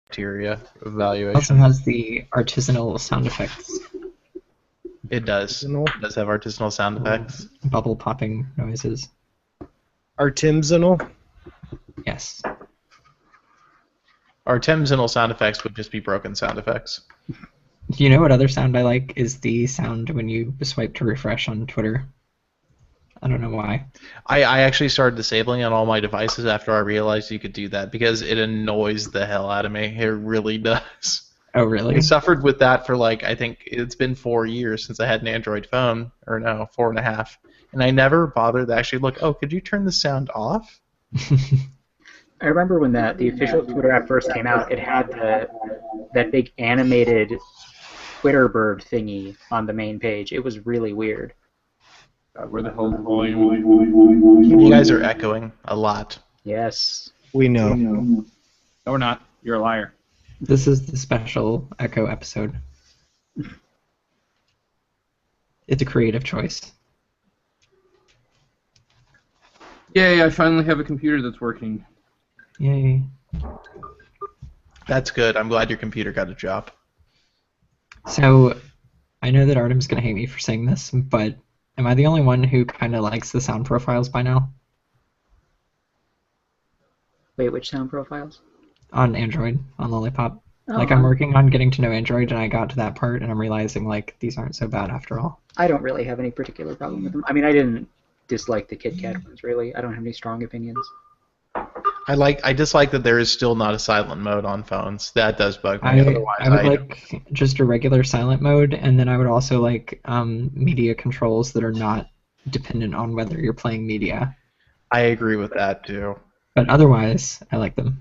criteria Also evaluation. has the artisanal sound effects. It does. Artisanal? It does have artisanal sound effects. Bubble popping noises. Artisanal? Yes. Artisanal sound effects would just be broken sound effects. You know what other sound I like is the sound when you swipe to refresh on Twitter. I don't know why. I actually started disabling it on all my devices after I realized you could do that because it annoys the hell out of me. It really does. Oh, really? I suffered with that for I think it's been 4 years since I had an Android phone, or no, 4.5. And I never bothered to actually look, oh, could you turn the sound off? I remember when the official Twitter app first came out, it had that big animated Twitter bird thingy on the main page. It was really weird. God, where the hell is the volume? You guys are echoing a lot. Yes. We know. No, we're not. You're a liar. This is the special Echo episode. It's a creative choice. Yay, I finally have a computer that's working. Yay. That's good. I'm glad your computer got a job. So, I know that Artem's going to hate me for saying this, but am I the only one who kind of likes the sound profiles by now? Wait, which sound profiles? On Android, on Lollipop. Oh, Like, I'm working on getting to know Android, and I got to that part, and I'm realizing, like, these aren't so bad after all. I don't really have any particular problem with them. I mean, I didn't dislike the KitKat ones, really. I don't have any strong opinions. I dislike that there is still not a silent mode on phones. That does bug me. I Otherwise, would like just a regular silent mode, and then I would also like media controls that are not dependent on whether you're playing media. I agree with that too. But otherwise, I like them.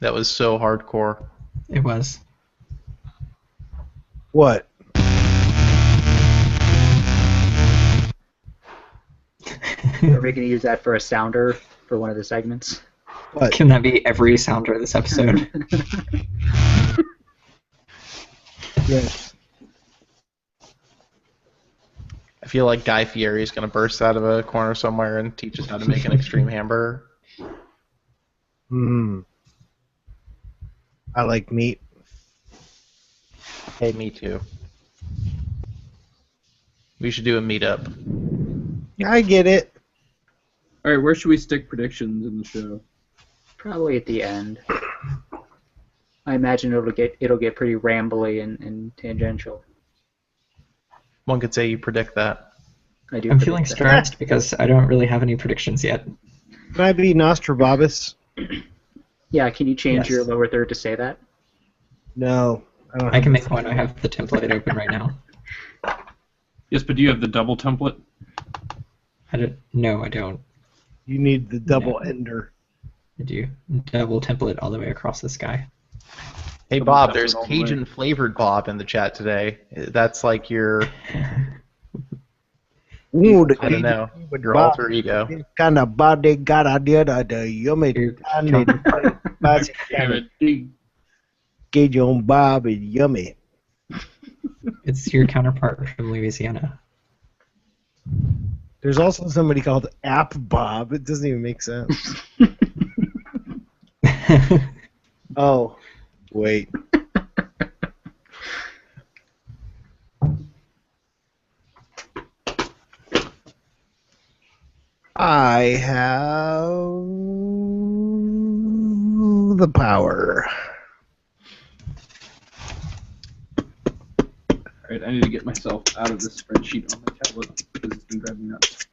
That was so hardcore. It was. What? Are we going to use that for a sounder for one of the segments? What? Can that be every sounder of this episode? Yes. I feel like Guy Fieri is going to burst out of a corner somewhere and teach us how to make an extreme hamburger. I like meat. Hey, me too. We should do a meetup. I get it. All right, where should we stick predictions in the show? Probably at the end. I imagine it'll get pretty rambly and tangential. One could say you predict that. I do. I'm predict feeling that. stressed because I don't really have any predictions yet. Can I be Nostrababus? Yeah, can you change Yes. your lower third to say that? No. I don't I have can make one. I have the template open right now. Yes, but do you have the double template? No, I don't. You need the double No. ender. I do. Double template all the way across the sky. Hey, Double Bob, template there's all the way. Cajun flavored Bob in the chat today. That's like your, Ooh, the I don't know, your Bob. alter ego. This kind of body got idea that the yummy Your tiny Cajun Bob is yummy. It's your counterpart from Louisiana. There's also somebody called App Bob. It doesn't even make sense. Oh, wait. I have the power. All right, I need to get myself out of this spreadsheet on my tablet because it's been driving me nuts.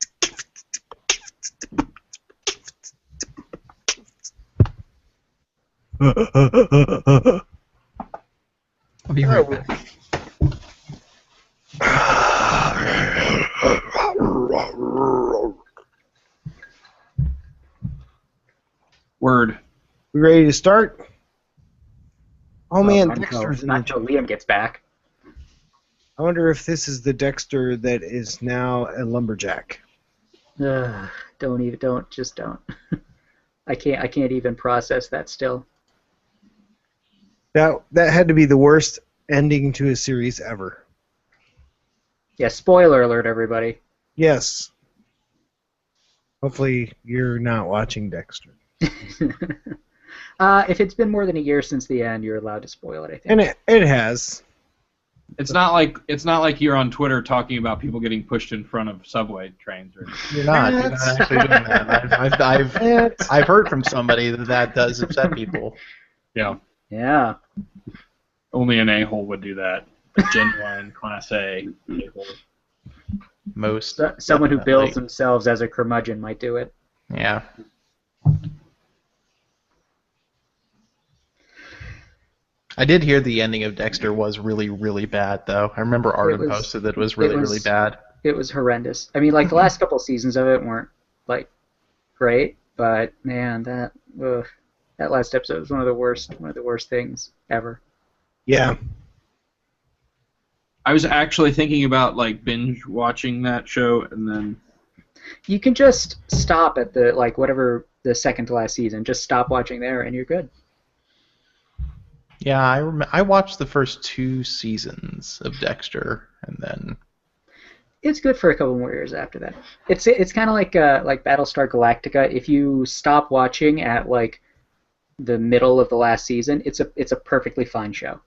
I'll be right back. Word. We ready to start? Oh man, Not Dexter's in until- the not until Liam gets back. I wonder if this is the Dexter that is now a lumberjack. Just don't. I can't even process that still. That had to be the worst ending to a series ever. Yeah, spoiler alert, everybody. Yes. Hopefully you're not watching Dexter. If it's been more than a year since the end, you're allowed to spoil it, I think. And it has. It's not like you're on Twitter talking about people getting pushed in front of subway trains. Or You're not actually doing that. I've heard from somebody that does upset people. yeah, Yeah. only an a-hole would do that. A genuine Class A a-hole. Most. Someone who definitely. bills themselves as a curmudgeon might do it. Yeah. I did hear the ending of Dexter was really, really bad, though. I remember Arden posted that it was really, really bad. It was horrendous. I mean, like, the last couple seasons of it weren't, like, great, but, man, that last episode was one of the worst things ever. Yeah. I was actually thinking about like binge watching that show, and then You can just stop at the, like, whatever the second to last season. Just stop watching there, and you're good. Yeah, I watched the first 2 seasons of Dexter, and then It's good for a couple more years after that. It's kind of like Battlestar Galactica. If you stop watching at like the middle of the last season, it's a perfectly fine show.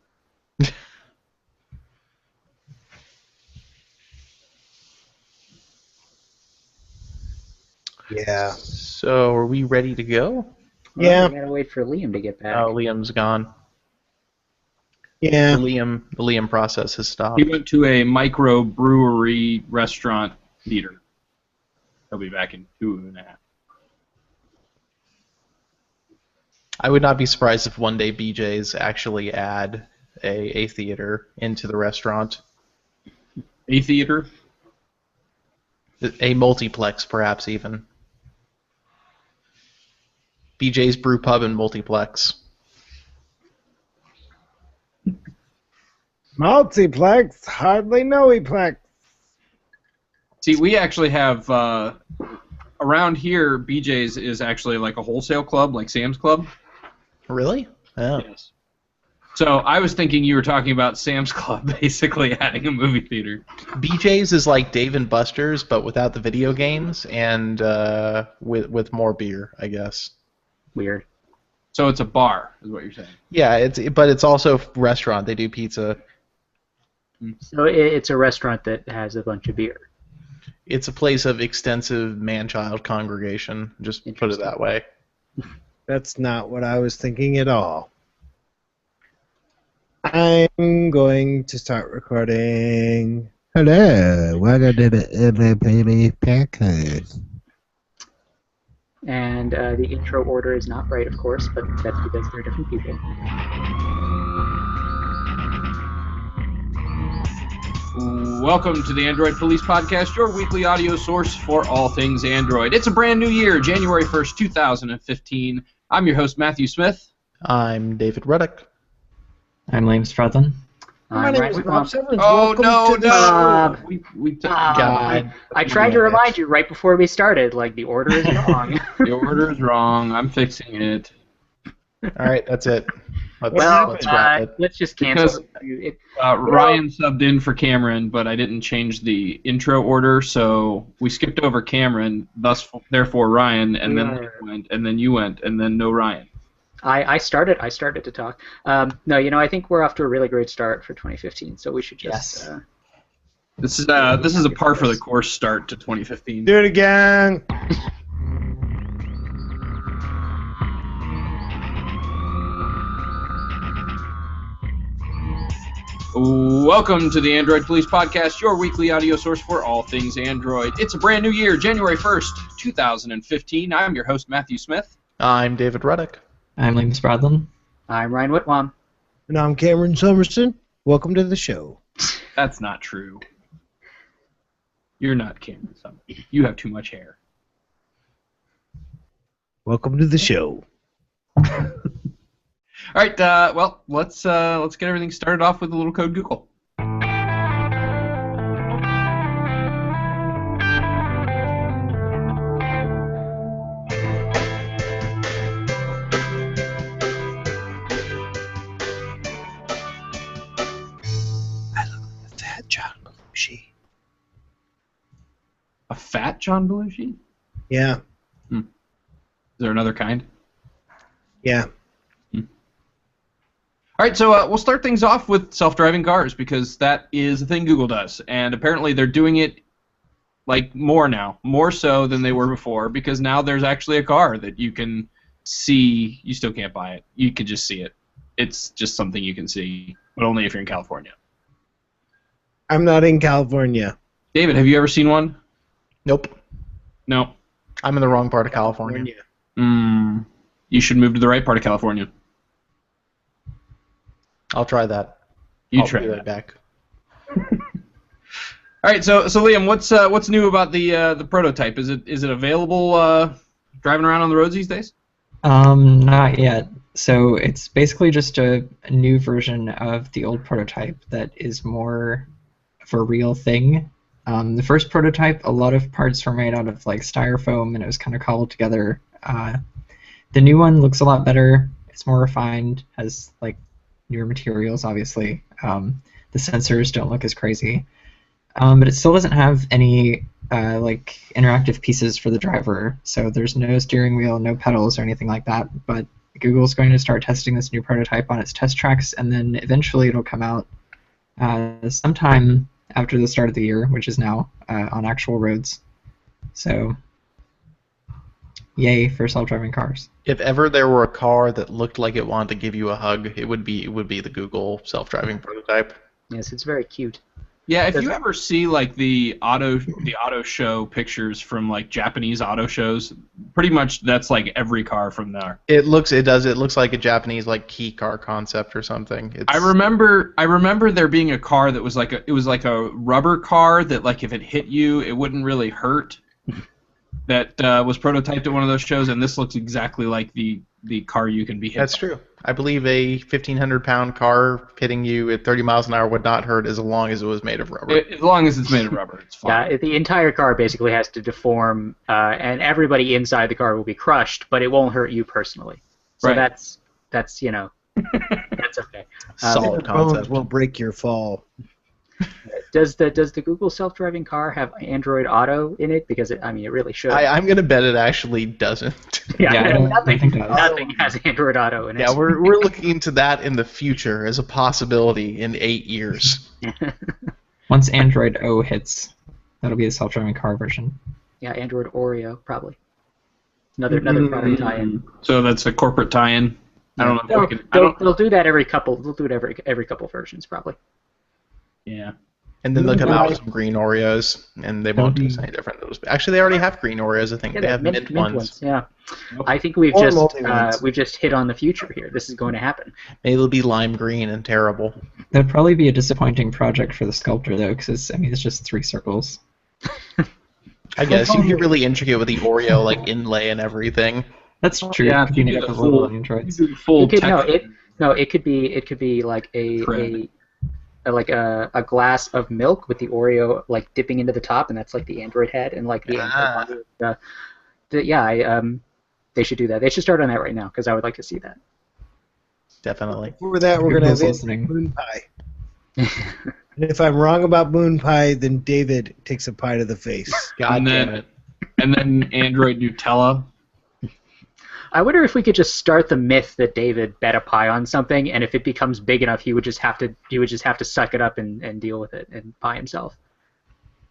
Yeah. So, are we ready to go? Yeah. We gotta wait for Liam to get back. Oh, Liam's gone. Yeah. The Liam process has stopped. he went to a microbrewery restaurant theater. He'll be back in 2.5. I would not be surprised if one day BJ's actually add a theater into the restaurant. A theater? A multiplex, perhaps, even. BJ's Brew Pub and Multiplex. Multiplex, hardly no-eplex. See, we actually have around here. BJ's is actually like a wholesale club, like Sam's Club. Really? Oh. Yes. So I was thinking you were talking about Sam's Club basically adding a movie theater. BJ's is like Dave and Buster's, but without the video games and with more beer, I guess. Weird. So it's a bar, is what you're saying. Yeah, but it's also a restaurant. They do pizza. So it's a restaurant that has a bunch of beer. It's a place of extensive man-child congregation. Just put it that way. That's not what I was thinking at all. I'm going to start recording. Hello, welcome to the Independent Podcast. And the intro order is not right, of course, but that's because they're different people. Welcome to the Android Police Podcast, your weekly audio source for all things Android. It's a brand new year, January 1st, 2015. I'm your host, Matthew Smith. I'm David Ruddock. I'm Liam Stratton. My name is Rob Severance. Oh, Welcome no, to the no! show. God. I tried to remind you right before we started, like, the order is wrong. The order is wrong. I'm fixing it. All right, that's it. Let's wrap it. Let's just cancel. Ryan subbed in for Cameron, but I didn't change the intro order, so we skipped over Cameron, therefore Ryan, and then Liam went, and then you went, and then no Ryan. I started to talk. No, I think we're off to a really great start for 2015, so we should just... Yes. This is a par for the course start to 2015. Do it again. Welcome to the Android Police Podcast, your weekly audio source for all things Android. It's a brand new year, January 1st, 2015. I'm your host, Matthew Smith. I'm David Ruddock. I'm Liam Stratton. I'm Ryan Whitwam. And I'm Cameron Somerson. Welcome to the show. That's not true. You're not Cameron Somerson. You have too much hair. Welcome to the show. All right, well, let's get everything started off with a little code Google. Fat John Belushi. A fat John Belushi? Yeah. Is there another kind? Yeah. All right, so we'll start things off with self-driving cars because that is a thing Google does, and apparently they're doing it like more now, more so than they were before, because now there's actually a car that you can see. You still can't buy it. You can just see it. It's just something you can see, but only if you're in California. I'm not in California. David, have you ever seen one? Nope. No. I'm in the wrong part of California. You should move to the right part of California. I'll try that. I'll try be that back. All right, so Liam, what's new about the prototype? Is it available driving around on the roads these days? Not yet. So it's basically just a new version of the old prototype that is more of a real thing. The first prototype, a lot of parts were made out of like styrofoam, and it was kind of cobbled together. The new one looks a lot better. It's more refined, has like newer materials, obviously. The sensors don't look as crazy. But it still doesn't have any like interactive pieces for the driver, so there's no steering wheel, no pedals or anything like that. But Google's going to start testing this new prototype on its test tracks, and then eventually it'll come out sometime after the start of the year, which is now, on actual roads. So, yay for self-driving cars. If ever there were a car that looked like it wanted to give you a hug, it would be the Google self-driving prototype. Yes, it's very cute. Yeah, if you ever see like the auto show pictures from like Japanese auto shows, pretty much that's like every car from there. It looks like a Japanese like key car concept or something. I remember there being a car that was like a rubber car that like if it hit you it wouldn't really hurt. That was prototyped at one of those shows, and this looks exactly like the car you can be hit. That's true. I believe a 1,500-pound car hitting you at 30 miles an hour would not hurt as long as it was made of rubber. As long as it's made of rubber, it's fine. Yeah, the entire car basically has to deform, and everybody inside the car will be crushed, but it won't hurt you personally. So Right. that's that's okay. Solid Bones concept. will break your fall. Does the Google self-driving car have Android Auto in it? Because it really should. I'm gonna bet it actually doesn't. Yeah, I don't think it does. nothing has Android Auto in it. Yeah, we're looking into that in the future as a possibility in 8 years. Once Android O hits, that'll be a self-driving car version. Yeah, Android Oreo probably. Another product tie-in. So that's a corporate tie-in. I don't know. If we can, They'll do that every couple. They'll do it every couple versions probably. yeah. And then they'll come out with some green Oreos, and they won't do any different. Actually, they already have green Oreos. I think they have mint ones. Yeah, I think we've Or just multi-ones. we've just hit on the future here. This is going to happen. Maybe it'll be lime green and terrible. That'd probably be a disappointing project for the sculptor, though, because it's just 3 circles. I guess you get really intricate with the Oreo like inlay and everything. That's true. Yeah, It could be you made do up the of little full- androids. Full It could, no, text. it could be like Thread. a glass of milk with the Oreo like dipping into the top, and that's like the Android head, and like they should do that. They should start on that right now because I would like to see that. Definitely. For that, we're going to have Google's listening. moon pie. And if I'm wrong about moon pie, then David takes a pie to the face. God And damn then- it. And then Android Nutella. I wonder if we could just start the myth that David bet a pie on something, and if it becomes big enough, he would just have to suck it up and deal with it and pie himself,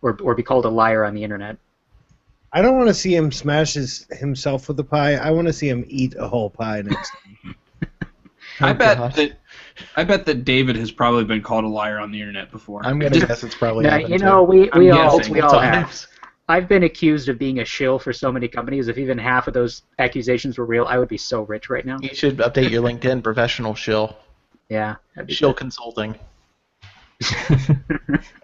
or be called a liar on the internet. I don't want to see him smash himself with the pie. I want to see him eat a whole pie next time. I bet gosh. that David has probably been called a liar on the internet before. I'm gonna guess it's probably. Now, happened you too. know, we all guessing. have. Times. I've been accused of being a shill for so many companies. If even half of those accusations were real, I would be so rich right now. You should update your LinkedIn professional shill. Yeah. that'd be Shill good. consulting.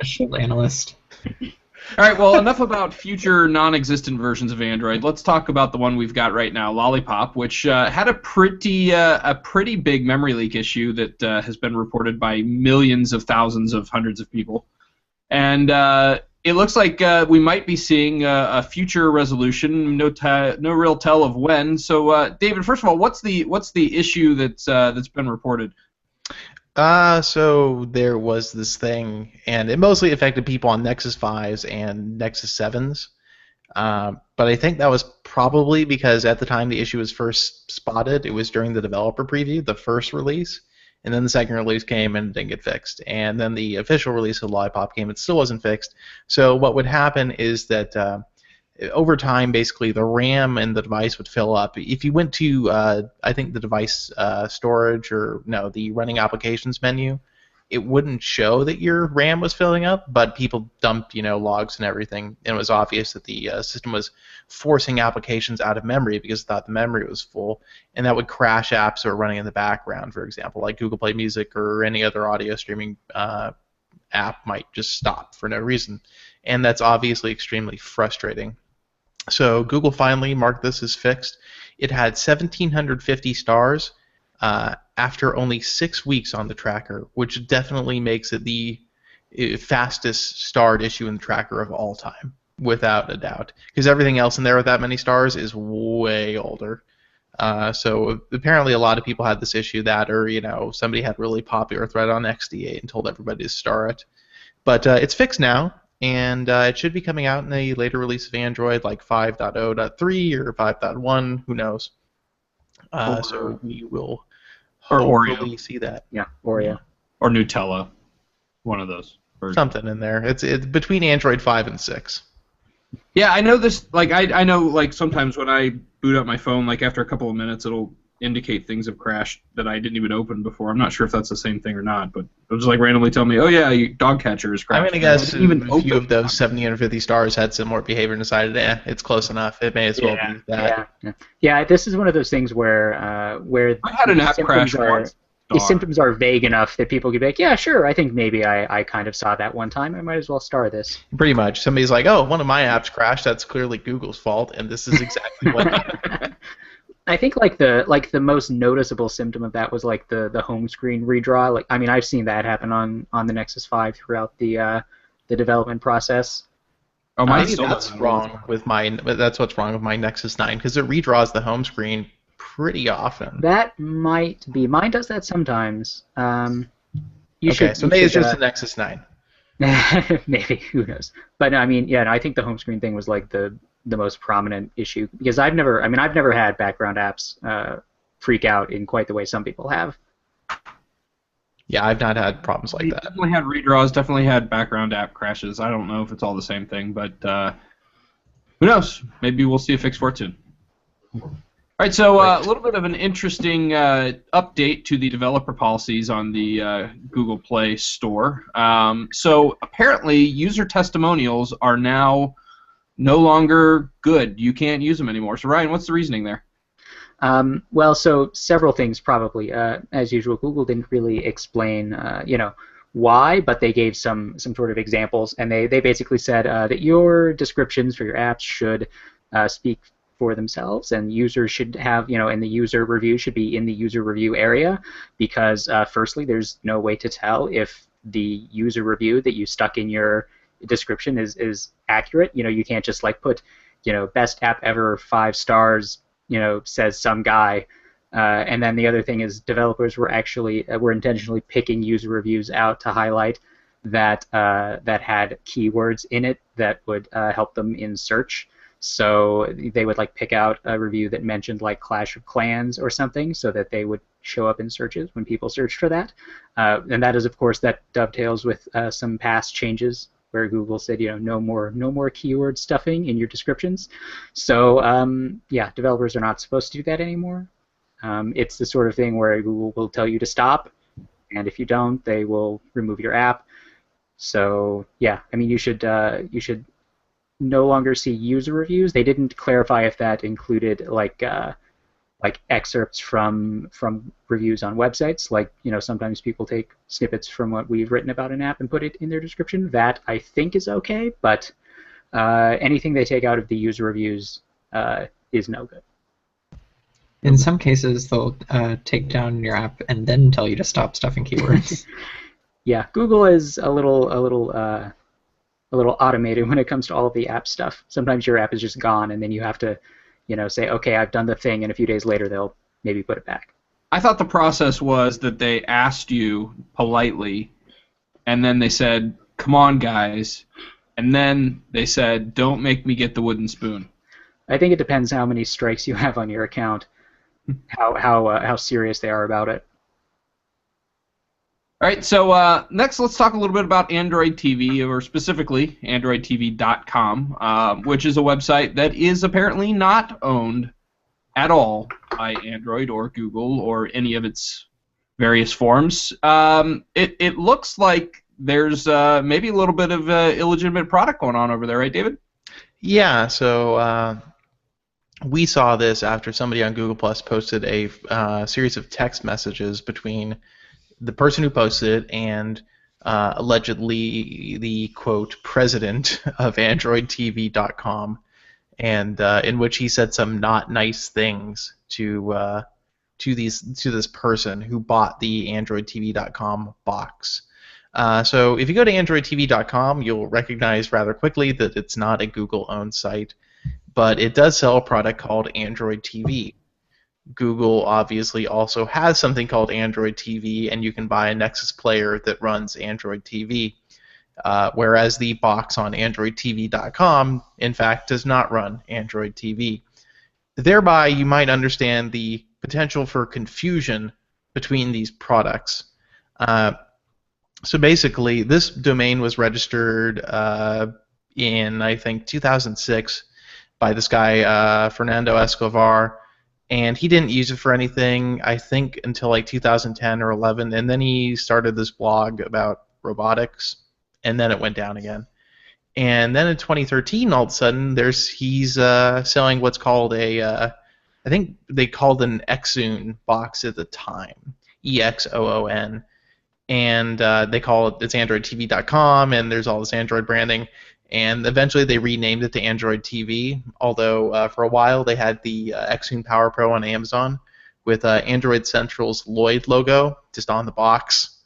A shield analyst. All right, well, enough about future non-existent versions of Android. Let's talk about the one we've got right now, Lollipop, which had a pretty big memory leak issue that has been reported by millions of thousands of hundreds of people. And it looks like we might be seeing a future resolution, no real tell of when. So, David, first of all, what's the issue that's been reported? So there was this thing, and it mostly affected people on Nexus 5s and Nexus 7s. But I think that was probably because at the time the issue was first spotted, it was during the developer preview, the first release, and then the second release came and it didn't get fixed. And then the official release of Lollipop came, it still wasn't fixed. So what would happen is that over time, basically, the RAM and the device would fill up. If you went to, I think, the device storage or, no, the running applications menu, it wouldn't show that your RAM was filling up, but people dumped, logs and everything, and it was obvious that the system was forcing applications out of memory because it thought the memory was full, and that would crash apps that were running in the background, for example, like Google Play Music or any other audio streaming app might just stop for no reason, and that's obviously extremely frustrating. So Google finally marked this as fixed. It had 1,750 stars after only 6 weeks on the tracker, which definitely makes it the fastest starred issue in the tracker of all time, without a doubt. Because everything else in there with that many stars is way older. So apparently a lot of people had this issue that, or somebody had a really popular thread on XD8 and told everybody to star it. But it's fixed now, and it should be coming out in a later release of Android, like 5.0.3 or 5.1, who knows. So we will hopefully see that. Yeah, Oreo. Or Nutella. One of those. Something in there. It's between Android 5 and 6. Yeah, I know this. Like, I know, like, sometimes when I boot up my phone, like, after a couple of minutes, it'll indicate things have crashed that I didn't even open before. I'm not sure if that's the same thing or not, but it'll just, like, randomly tell me, oh, yeah, your dog catcher is crashed. I'm going to guess a few of those 1,750 stars had similar behavior and decided, it's close enough. It may as well be that. Yeah, this is one of those things where I had an app crash once. The symptoms are vague enough that people could be like, yeah, sure, I think maybe I kind of saw that one time. I might as well star this. Pretty much. Somebody's like, oh, one of my apps crashed. That's clearly Google's fault, and this is exactly what happened. I think the most noticeable symptom of that was like the home screen redraw. Like, I mean, I've seen that happen on the Nexus 5 throughout the development process. Oh, maybe that's wrong with mine. That's what's wrong with my Nexus 9 because it redraws the home screen pretty often. That might be. Mine does that sometimes. So maybe it's just the Nexus 9. Maybe, who knows? But I mean, yeah, I think the home screen thing was like the most prominent issue because I've never had background apps freak out in quite the way some people have. Yeah, I've not had problems like that. Definitely had redraws, definitely had background app crashes. I don't know if it's all the same thing, but who knows? Maybe we'll see a fix for it soon. All right, so a little bit of an interesting update to the developer policies on the Google Play Store. So apparently, user testimonials are now no longer good. You can't use them anymore. So Ryan, what's the reasoning there? Well, so several things probably. As usual, Google didn't really explain, why, but they gave some sort of examples, and they basically said that your descriptions for your apps should speak for themselves, and users should have, and the user review should be in the user review area, because firstly, there's no way to tell if the user review that you stuck in your description is accurate. You can't just like put, best app ever 5 stars, says some guy. And then the other thing is developers were intentionally picking user reviews out to highlight that had keywords in it that would help them in search. So they would like pick out a review that mentioned like Clash of Clans or something, so that they would show up in searches when people searched for that. And that is, of course, that dovetails with some past changes where Google said, no more keyword stuffing in your descriptions. So yeah, developers are not supposed to do that anymore. It's the sort of thing where Google will tell you to stop, and if you don't, they will remove your app. So yeah, I mean, you should no longer see user reviews. They didn't clarify if that included like excerpts from reviews on websites. Like, sometimes people take snippets from what we've written about an app and put it in their description. That I think is okay, but anything they take out of the user reviews is no good. In some cases, they'll take down your app and then tell you to stop stuffing keywords. Yeah, Google is a little automated when it comes to all of the app stuff. Sometimes your app is just gone, and then you have to, say, okay, I've done the thing, and a few days later they'll maybe put it back. I thought the process was that they asked you politely, and then they said, come on, guys, And then they said, "Don't make me get the wooden spoon." I think it depends how many strikes you have on your account, how serious they are about it. All right, so next let's talk a little bit about Android TV, or specifically AndroidTV.com, which is a website that is apparently not owned at all by Android or Google or any of its various forms. It looks like there's maybe a little bit of illegitimate product going on over there, right, David? Yeah, so we saw this after somebody on Google Plus posted a series of text messages between the person who posted it and allegedly the, quote, president of AndroidTV.com, and in which he said some not nice things to this person who bought the AndroidTV.com box. So if you go to AndroidTV.com, you'll recognize rather quickly that it's not a Google-owned site, but it does sell a product called Android TV. Google obviously also has something called Android TV, and you can buy a Nexus player that runs Android TV, whereas the box on AndroidTV.com, in fact, does not run Android TV. Thereby, you might understand the potential for confusion between these products. So basically, this domain was registered in, I think, 2006 by this guy, Fernando Escobar, and he didn't use it for anything, I think, until like 2010 or 11, and then he started this blog about robotics, and then it went down again. And then in 2013, all of a sudden, he's selling what's called I think they called an Exoon box at the time, EXOON, and they call it's AndroidTV.com, and there's all this Android branding. And eventually they renamed it to Android TV, although for a while they had the Exoon Power Pro on Amazon with Android Central's Lloyd logo just on the box.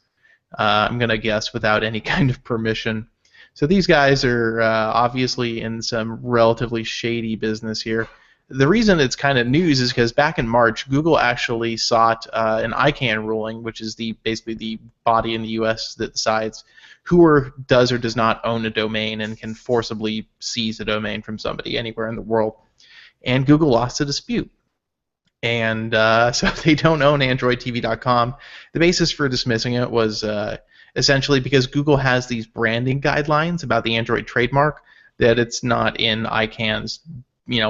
I'm going to guess without any kind of permission. So these guys are obviously in some relatively shady business here. The reason it's kind of news is because back in March, Google actually sought an ICANN ruling, which is basically the body in the U.S. that decides who does or does not own a domain and can forcibly seize a domain from somebody anywhere in the world. And Google lost a dispute. And so they don't own AndroidTV.com. The basis for dismissing it was essentially because Google has these branding guidelines about the Android trademark that it's not in ICANN's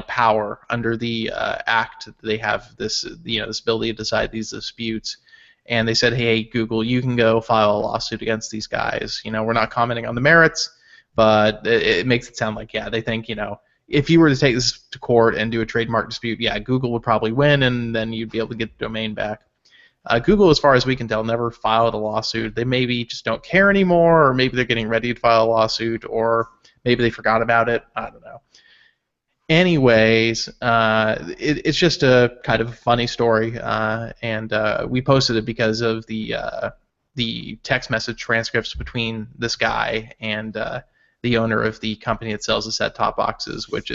power under the act. They have this this ability to decide these disputes. And they said, hey, Google, you can go file a lawsuit against these guys. We're not commenting on the merits, but it makes it sound like, yeah, they think, if you were to take this to court and do a trademark dispute, yeah, Google would probably win, and then you'd be able to get the domain back. Google, as far as we can tell, never filed a lawsuit. They maybe just don't care anymore, or maybe they're getting ready to file a lawsuit, or maybe they forgot about it. I don't know. Anyways, it's just a kind of funny story, and we posted it because of the text message transcripts between this guy and the owner of the company that sells the set-top boxes, which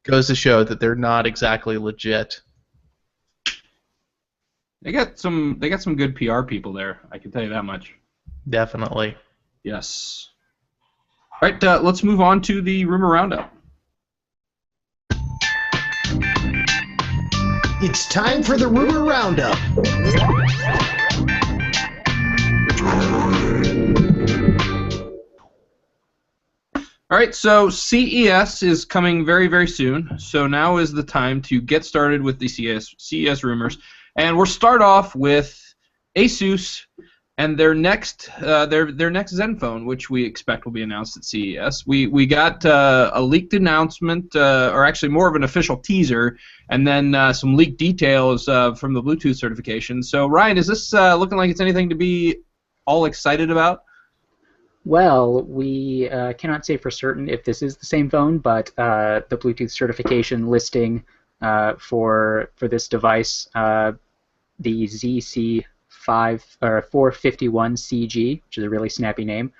goes to show that they're not exactly legit. They got some good PR people there, I can tell you that much. Definitely. Yes. All right, let's move on to the rumor roundup. It's time for the rumor roundup. All right, so CES is coming very, very soon. So now is the time to get started with the CES rumors, and we'll start off with Asus and their next Zenfone, which we expect will be announced at CES. We got a leaked announcement, or actually more of an official teaser, and then some leaked details from the Bluetooth certification. So Ryan, is this looking like it's anything to be all excited about? Well, we cannot say for certain if this is the same phone, but the Bluetooth certification listing for this device, the ZC 451CG, which is a really snappy name,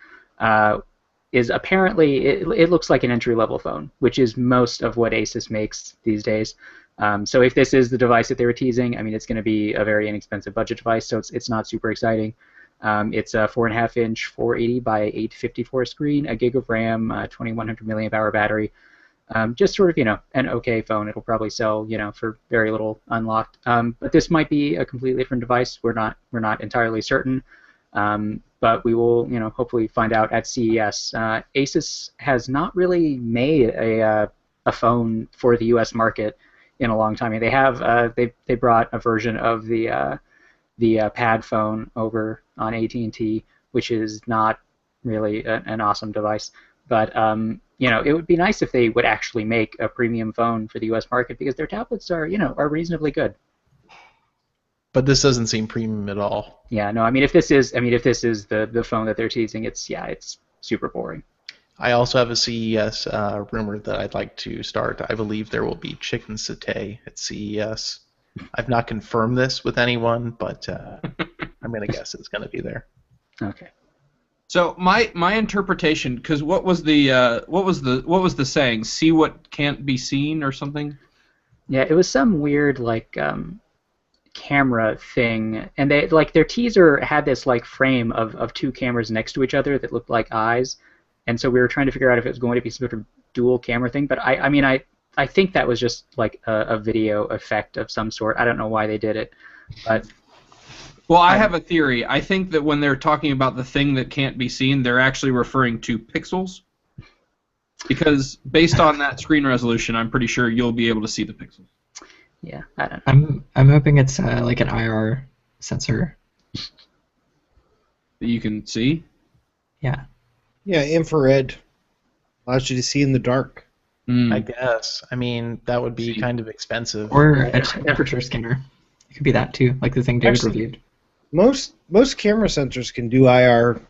is apparently it looks like an entry-level phone, which is most of what Asus makes these days. So if this is the device that they were teasing, I mean, it's going to be a very inexpensive budget device, so it's not super exciting. It's a 4.5-inch 480 by 854 screen, a gig of RAM, 2100 milliamp hour battery. Just sort of, an okay phone. It'll probably sell, for very little unlocked. But this might be a completely different device. We're not entirely certain. But we will, hopefully find out at CES. Asus has not really made a phone for the U.S. market in a long time. I mean, they have they brought a version of the pad phone over on AT&T, which is not really an awesome device. But it would be nice if they would actually make a premium phone for the U.S. market, because their tablets are reasonably good. But this doesn't seem premium at all. Yeah, no, I mean if this is the phone that they're teasing, it's super boring. I also have a CES rumor that I'd like to start. I believe there will be chicken satay at CES. I've not confirmed this with anyone, but I'm gonna guess it's gonna be there. Okay. So my interpretation, because what was the saying? See what can't be seen, or something? Yeah, it was some weird camera thing, and they their teaser had this frame of two cameras next to each other that looked like eyes, and so we were trying to figure out if it was going to be some sort of dual camera thing. But I think that was just a video effect of some sort. I don't know why they did it, but. Well, I have a theory. I think that when they're talking about the thing that can't be seen, they're actually referring to pixels. Because based on that screen resolution, I'm pretty sure you'll be able to see the pixels. Yeah, I don't know. I'm hoping it's like an IR sensor. That you can see? Yeah. Yeah, infrared. Allows you to see in the dark. I guess. I mean, that would be kind of expensive. Or a temperature scanner. It could be that too, like the thing David reviewed. Most camera sensors can do IR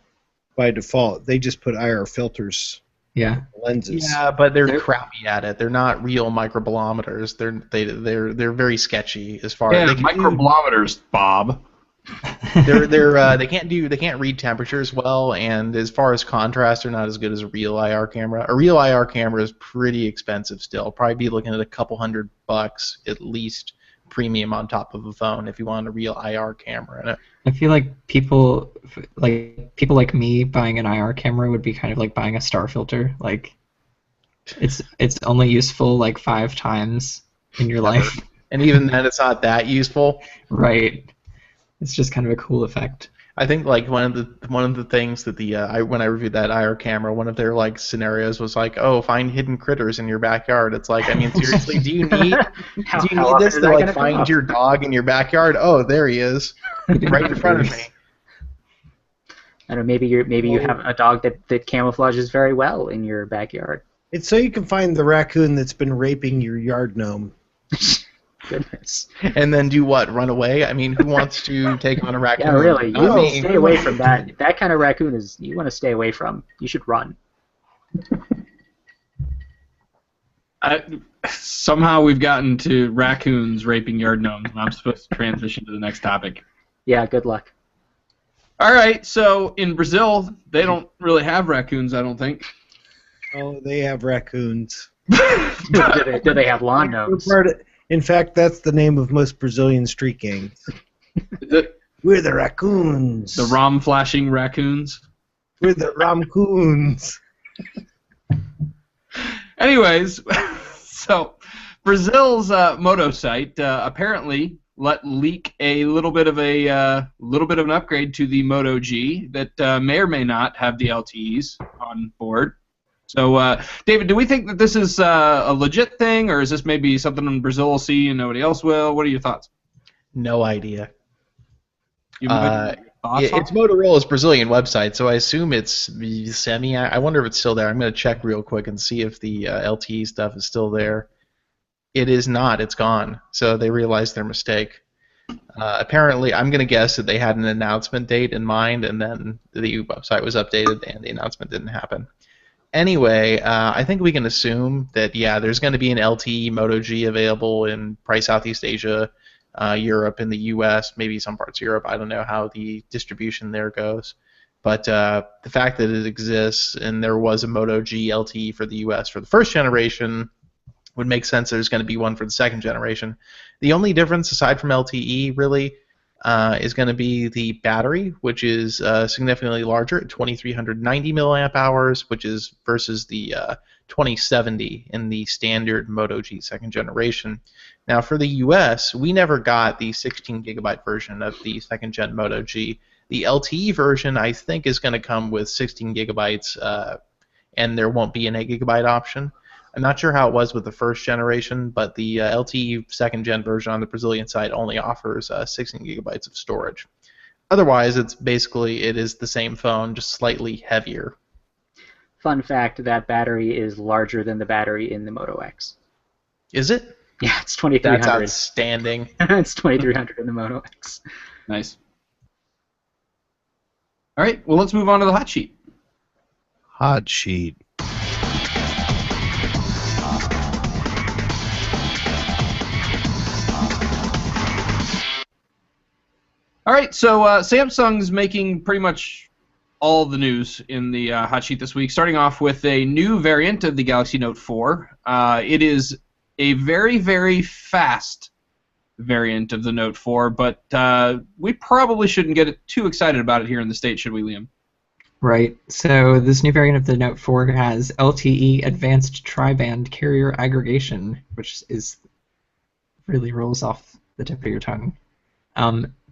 by default. They just put IR filters. Yeah. Lenses. Yeah, but they're crappy at it. They're not real microbolometers. They're very sketchy as far as microbolometers, Bob. they can't read temperatures well, and as far as contrast, they're not as good as a real IR camera. A real IR camera is pretty expensive still. Probably be looking at a couple $100 at least premium on top of a phone if you want a real IR camera in it. I feel like people like me buying an IR camera would be kind of like buying a star filter. Like it's only useful 5 times in your life. And even then it's not that useful. Right. It's just kind of a cool effect. I think one of the things that when I reviewed that IR camera, one of their scenarios was find hidden critters in your backyard. It's I mean, seriously, do you need this to find your dog in your backyard? Oh, there he is, right in front of me. I don't know. Maybe you have a dog that camouflages very well in your backyard. It's so you can find the raccoon that's been raping your yard gnome. Goodness. And then do what? Run away? I mean, who wants to take on a raccoon? Yeah, really. You stay away from that. That kind of raccoon you want to stay away from. You should run. Somehow we've gotten to raccoons raping yard gnomes, and I'm supposed to transition to the next topic. Yeah, good luck. All right, so in Brazil, they don't really have raccoons, I don't think. Oh, they have raccoons. do they have lawn gnomes? In fact, that's the name of most Brazilian street gangs. We're the raccoons. The rom-flashing raccoons? We're the ramcoons. Anyways, so Brazil's Moto site apparently let leak a little bit of an upgrade to the Moto G that may or may not have the LTEs on board. So, David, do we think that this is a legit thing, or is this maybe something Brazil will see and nobody else will? What are your thoughts? No idea. Thoughts it's Motorola's Brazilian website, so I assume it's semi. I wonder if it's still there. I'm going to check real quick and see if the LTE stuff is still there. It is not. It's gone. So they realized their mistake. Apparently, I'm going to guess that they had an announcement date in mind, and then the website was updated, and the announcement didn't happen. Anyway, I think we can assume that, yeah, there's going to be an LTE Moto G available in probably Southeast Asia, Europe, and the U.S., maybe some parts of Europe. I don't know how the distribution there goes. But the fact that it exists and there was a Moto G LTE for the U.S. for the first generation would make sense there's going to be one for the second generation. The only difference, aside from LTE, really, is going to be the battery, which is significantly larger at 2,390 milliamp hours, which is versus the 2070 in the standard Moto G second generation. Now, for the US, we never got the 16 gigabyte version of the second gen Moto G. The LTE version, I think, is going to come with 16 gigabytes, and there won't be an 8 gigabyte option. I'm not sure how it was with the first generation, but the LTE second gen version on the Brazilian side only offers 16 gigabytes of storage. Otherwise, it is the same phone, just slightly heavier. Fun fact: that battery is larger than the battery in the Moto X. Is it? Yeah, it's 2,300. That's outstanding. It's 2,300 in the Moto X. Nice. All right, well, let's move on to the hot sheet. Hot sheet. All right, so Samsung's making pretty much all the news in the hot sheet this week, starting off with a new variant of the Galaxy Note 4. It is a very, very fast variant of the Note 4, but we probably shouldn't get too excited about it here in the States, should we, Liam? Right. So this new variant of the Note 4 has LTE Advanced Tri-Band Carrier Aggregation, which really rolls off the tip of your tongue.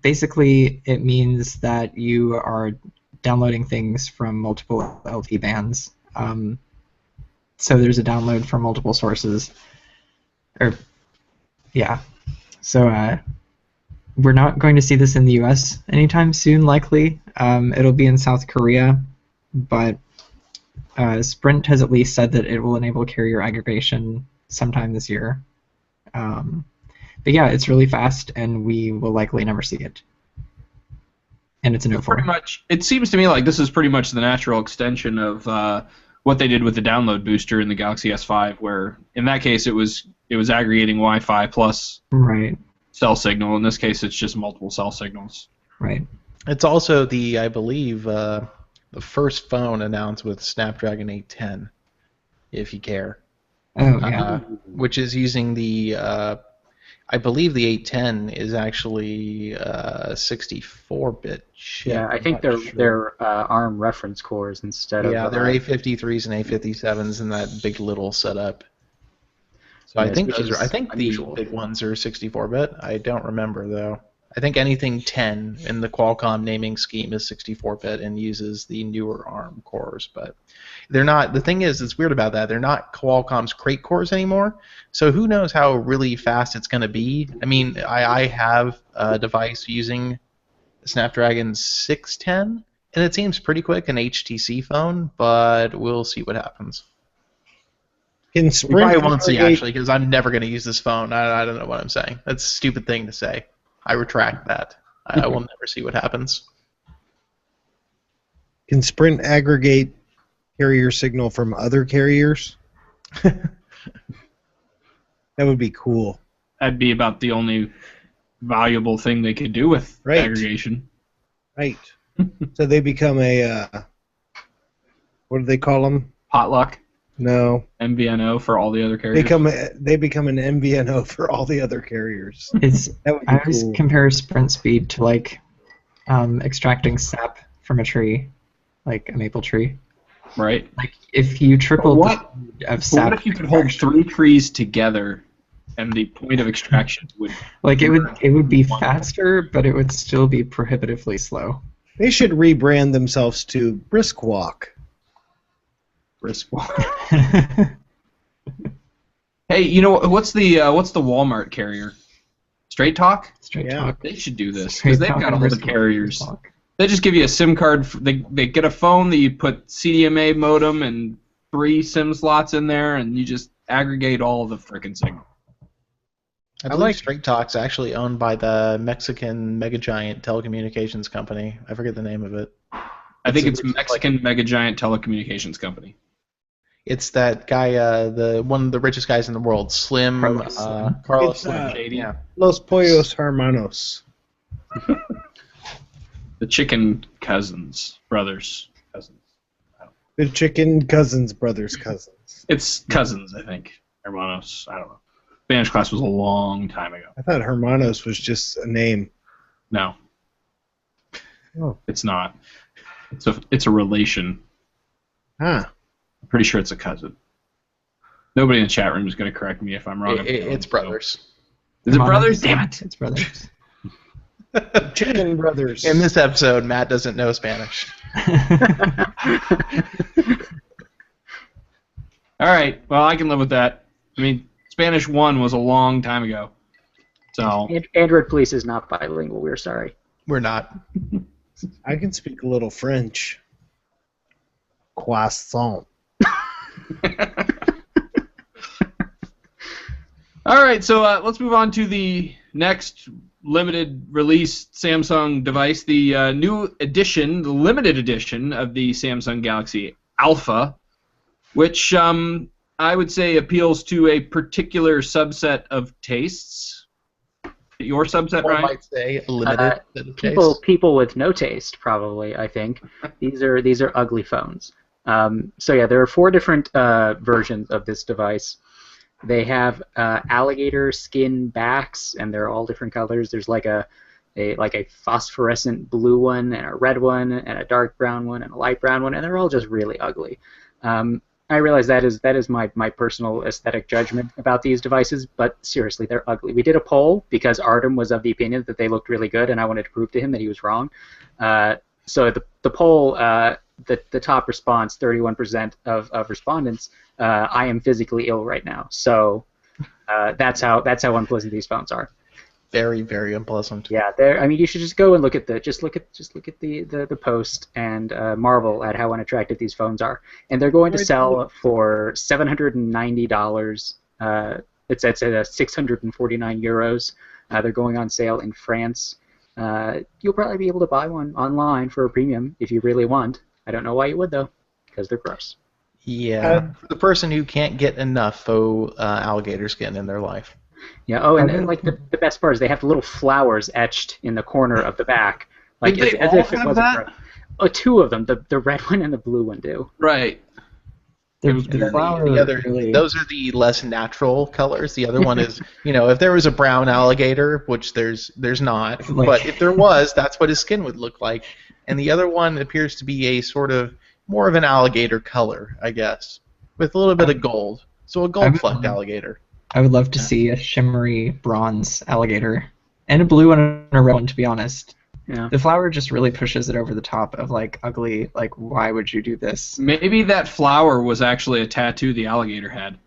Basically, it means that you are downloading things from multiple LTE bands. So there's a download from multiple sources. So we're not going to see this in the US anytime soon, likely. It'll be in South Korea, but Sprint has at least said that it will enable carrier aggregation sometime this year. But yeah, it's really fast, and we will likely never see it. And it's a Note 4. Pretty much, it seems to me like this is pretty much the natural extension of what they did with the download booster in the Galaxy S5, where in that case it was aggregating Wi-Fi plus cell signal. In this case, it's just multiple cell signals. Right. It's also I believe, the first phone announced with Snapdragon 810, if you care. Oh, yeah. Which is using the I believe the 810 is actually 64-bit chip. Yeah, I think they're ARM reference cores instead of... Yeah, they're A53s and A57s in that big little setup. So Yes, I think which is the big ones are 64-bit. I don't remember though. I think anything 10 in the Qualcomm naming scheme is 64-bit and uses the newer ARM cores, but they're not. The thing is, it's weird about that. They're not Qualcomm's Crate cores anymore. So who knows how really fast it's going to be? I mean, I have a device using Snapdragon 610, and it seems pretty quick, an HTC phone, but we'll see what happens. Can We probably won't see, actually, because I'm never going to use this phone. I don't know what I'm saying. That's a stupid thing to say. I retract that. I will never see what happens. Can Sprint aggregate carrier signal from other carriers? That would be cool. That'd be about the only valuable thing they could do with aggregation. Right. So they become a, what do they call them? Potluck. No. MVNO for all the other carriers. They become an MVNO for all the other carriers. I always compare sprint speed to like extracting sap from a tree, like a maple tree. Right. Like if you tripled the speed of sap. What if you could hold 3 trees together, and the point of extraction would? Like it would be faster, but it would still be prohibitively slow. They should rebrand themselves to Brisk Walk. Brisk Walk. Hey, you know what's the Walmart carrier? Straight Talk? Straight Talk. They should do this because they've got a whole of carriers. They just give you a SIM card. They get a phone that you put CDMA modem and 3 SIM slots in there, and you just aggregate all of the frickin' signal. I believe Straight Talk's actually owned by the Mexican mega giant telecommunications company. I forget the name of it. I think it's Mexican mega giant telecommunications company. It's that guy, one of the richest guys in the world, Slim. Carlos Slim. Yeah. Los Pollos Hermanos. The chicken cousins, brothers, cousins. The chicken cousins, brothers, cousins. It's cousins, I think. Hermanos. I don't know. Spanish class was a long time ago. I thought Hermanos was just a name. No, Oh. It's not. It's a relation. Huh. I'm pretty sure it's a cousin. Nobody in the chat room is going to correct me if I'm wrong. It's brothers. Is it Come on. brothers? Damn it! It's brothers. Chicken brothers. In this episode, Matt doesn't know Spanish. All right. Well, I can live with that. I mean, Spanish 1 was a long time ago. So. Android Police is not bilingual. We're sorry. We're not. I can speak a little French. Croissant. All right, so let's move on to the next limited release Samsung device, the new edition, the limited edition of the Samsung Galaxy Alpha, which I would say appeals to a particular subset of tastes. Your subset, One Ryan? might say a limited set of tastes. People with no taste, probably. I think these are ugly phones. So yeah, there are 4 different versions of this device. They have alligator skin backs, and they're all different colors. There's like a phosphorescent blue one, and a red one, and a dark brown one, and a light brown one, and they're all just really ugly. I realize that is my personal aesthetic judgment about these devices, but seriously, they're ugly. We did a poll because Artem was of the opinion that they looked really good, and I wanted to prove to him that he was wrong. So the poll, the top response, 31% of respondents, I am physically ill right now. So that's how unpleasant these phones are. Very, very unpleasant. Yeah, I mean, you should just go and look at the post and marvel at how unattractive these phones are. And they're going to sell for $790. It's at 649 euros. They're going on sale in France. You'll probably be able to buy one online for a premium if you really want. I don't know why you would though, because they're gross. Yeah, for the person who can't get enough faux alligator skin in their life. Yeah. Oh, and like the best part is they have the little flowers etched in the corner of the back, like Did they as all if it have wasn't. that? Oh, 2 of them, the red one and the blue one do. Right. The flower The other, really- those are the less natural colors. The other one is, if there was a brown alligator, which there's not, Like- but if there was, that's what his skin would look like. And the other one appears to be a sort of more of an alligator color, I guess, with a little bit of gold. So a gold flecked alligator. I would love to see a shimmery bronze alligator and a blue one and a red one, to be honest. Yeah. The flower just really pushes it over the top of like ugly. Like, why would you do this? Maybe that flower was actually a tattoo the alligator had.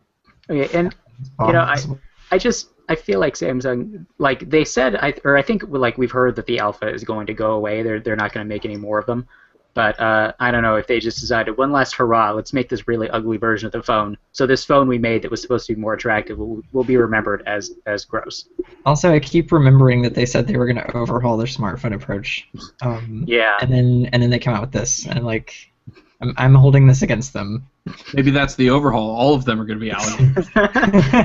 Okay, and I feel like Samsung, like they said, I think like we've heard that the Alpha is going to go away. They're not going to make any more of them. But I don't know if they just decided one last hurrah, let's make this really ugly version of the phone. So this phone we made that was supposed to be more attractive will be remembered as gross. Also, I keep remembering that they said they were going to overhaul their smartphone approach. Yeah. And then they come out with this, and like, I'm holding this against them. Maybe that's the overhaul. All of them are going to be alligators.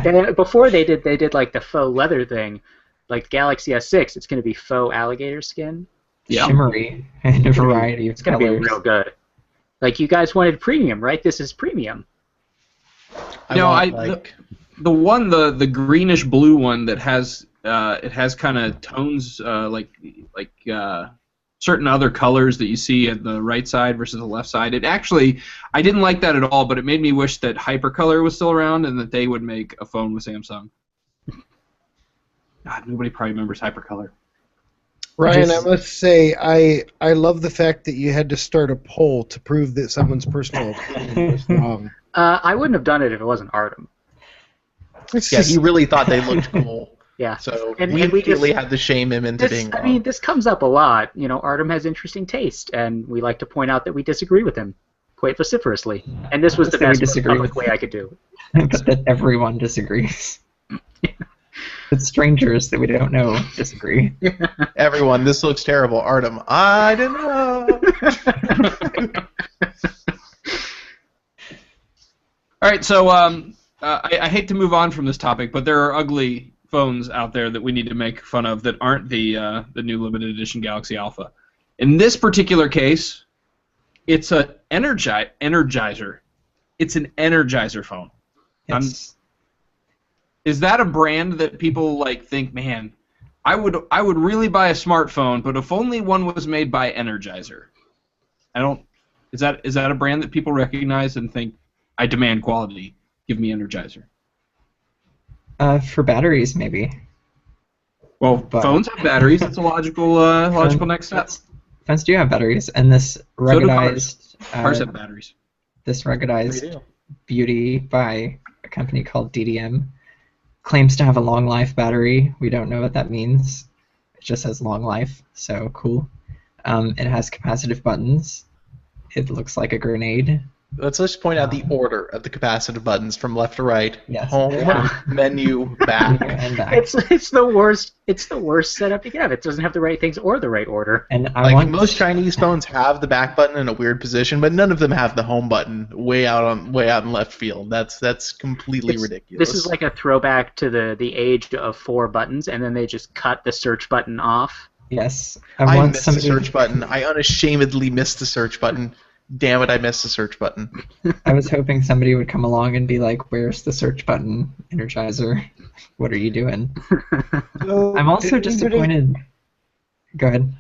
And before they did like the faux leather thing, like Galaxy S6. It's going to be faux alligator skin. Yeah. Shimmery and a variety of It's going to be colors. real good. Like you guys wanted premium, right? This is premium. The one, the greenish blue one that has it has kind of tones like certain other colors that you see at the right side versus the left side. It actually, I didn't like that at all, but it made me wish that Hypercolor was still around and that they would make a phone with Samsung. God, nobody probably remembers Hypercolor. Ryan, I must say, I love the fact that you had to start a poll to prove that someone's personal opinion was wrong. I wouldn't have done it if it wasn't Artem. Yeah, he really thought they looked cool. Yeah. So And we we immediately just- had to shame him into being I wrong. mean, this comes up a lot. You know, Artem has interesting taste, and we like to point out that we disagree with him quite vociferously. And this was the Say we best disagree public with- way I could do but that everyone disagrees. That strangers that we don't know disagree. Everyone, this looks terrible. Artem, I don't know. All right, so I hate to move on from this topic, but there are ugly phones out there that we need to make fun of that aren't the new limited edition Galaxy Alpha. In this particular case, it's an Energizer. It's an Energizer phone. It's, Is that a brand that people like think, man, I would really buy a smartphone, but if only one was made by Energizer. Is that a brand that people recognize and think, I demand quality, give me Energizer? For batteries, maybe. Well, But- phones have batteries. It's a logical next step. Phones do have batteries, and this So do ruggedized Cars have batteries. this They ruggedized do. beauty by a company called DDM claims to have a long life battery. We don't know what that means. It just says long life, so cool. It has capacitive buttons. It looks like a grenade. Let's just point out the order of the capacitive buttons from left to right. Yes. Home, menu, back. And back. It's the worst. It's the worst setup you can have. It doesn't have the right things or the right order. And I Like want most Chinese phones have the back button in a weird position, but none of them have the home button way out in left field. That's completely ridiculous. This is like a throwback to the age of 4 buttons, and then they just cut the search button off. Yes, I want missed somebody. the search button. I unashamedly missed the search button. Damn it! I missed the search button. I was hoping somebody would come along and be like, "Where's the search button, Energizer? What are you doing?" So, I'm also did anybody- disappointed. Go ahead.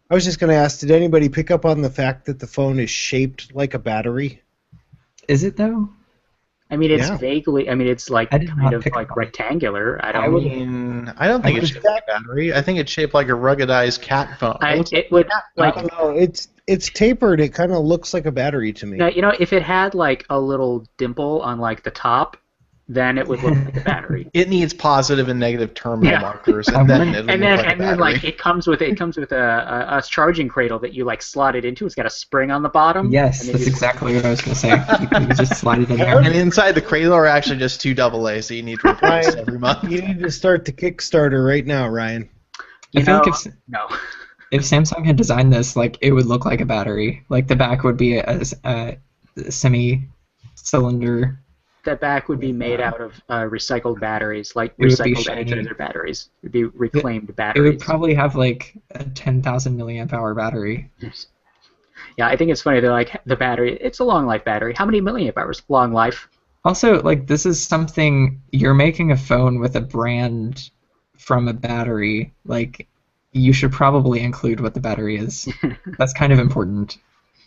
I was just going to ask, did anybody pick up on the fact that the phone is shaped like a battery? Is it though? I mean, it's Yeah. vaguely. I mean, it's like I did kind not of pick like up on it. rectangular. I I don't. mean, I don't think I it's would- shaped like a battery. I think it's shaped like a ruggedized cat phone. It would I like. don't know. It's tapered. It kind of looks like a battery to me. Now, if it had like a little dimple on like the top, then it would look like a battery. It needs positive and negative terminal Yeah. markers, I and then wonder- it'll And look then like a and then battery. like it comes with a charging cradle that you like slot it into. It's got a spring on the bottom. Yes, and then that's you- exactly what I was gonna say. You just slide it in there. And inside the cradle are actually just 2 AA, so you need to replace Ryan, every month. You need to start the Kickstarter right now, Ryan. I feel like no. if Samsung had designed this, like it would look like a battery. Like the back would be a semi-cylinder. That back would be made out of recycled batteries, like It would be recycled shiny. Energizer batteries. It would be reclaimed It batteries. would probably have like a 10,000 milliamp hour battery. Yeah, I think it's funny. They're like, the battery, it's a long life battery. How many milliamp hours? Long life. Also, like this is something you're making a phone with a brand from a battery. Like you should probably include what the battery is. That's kind of important.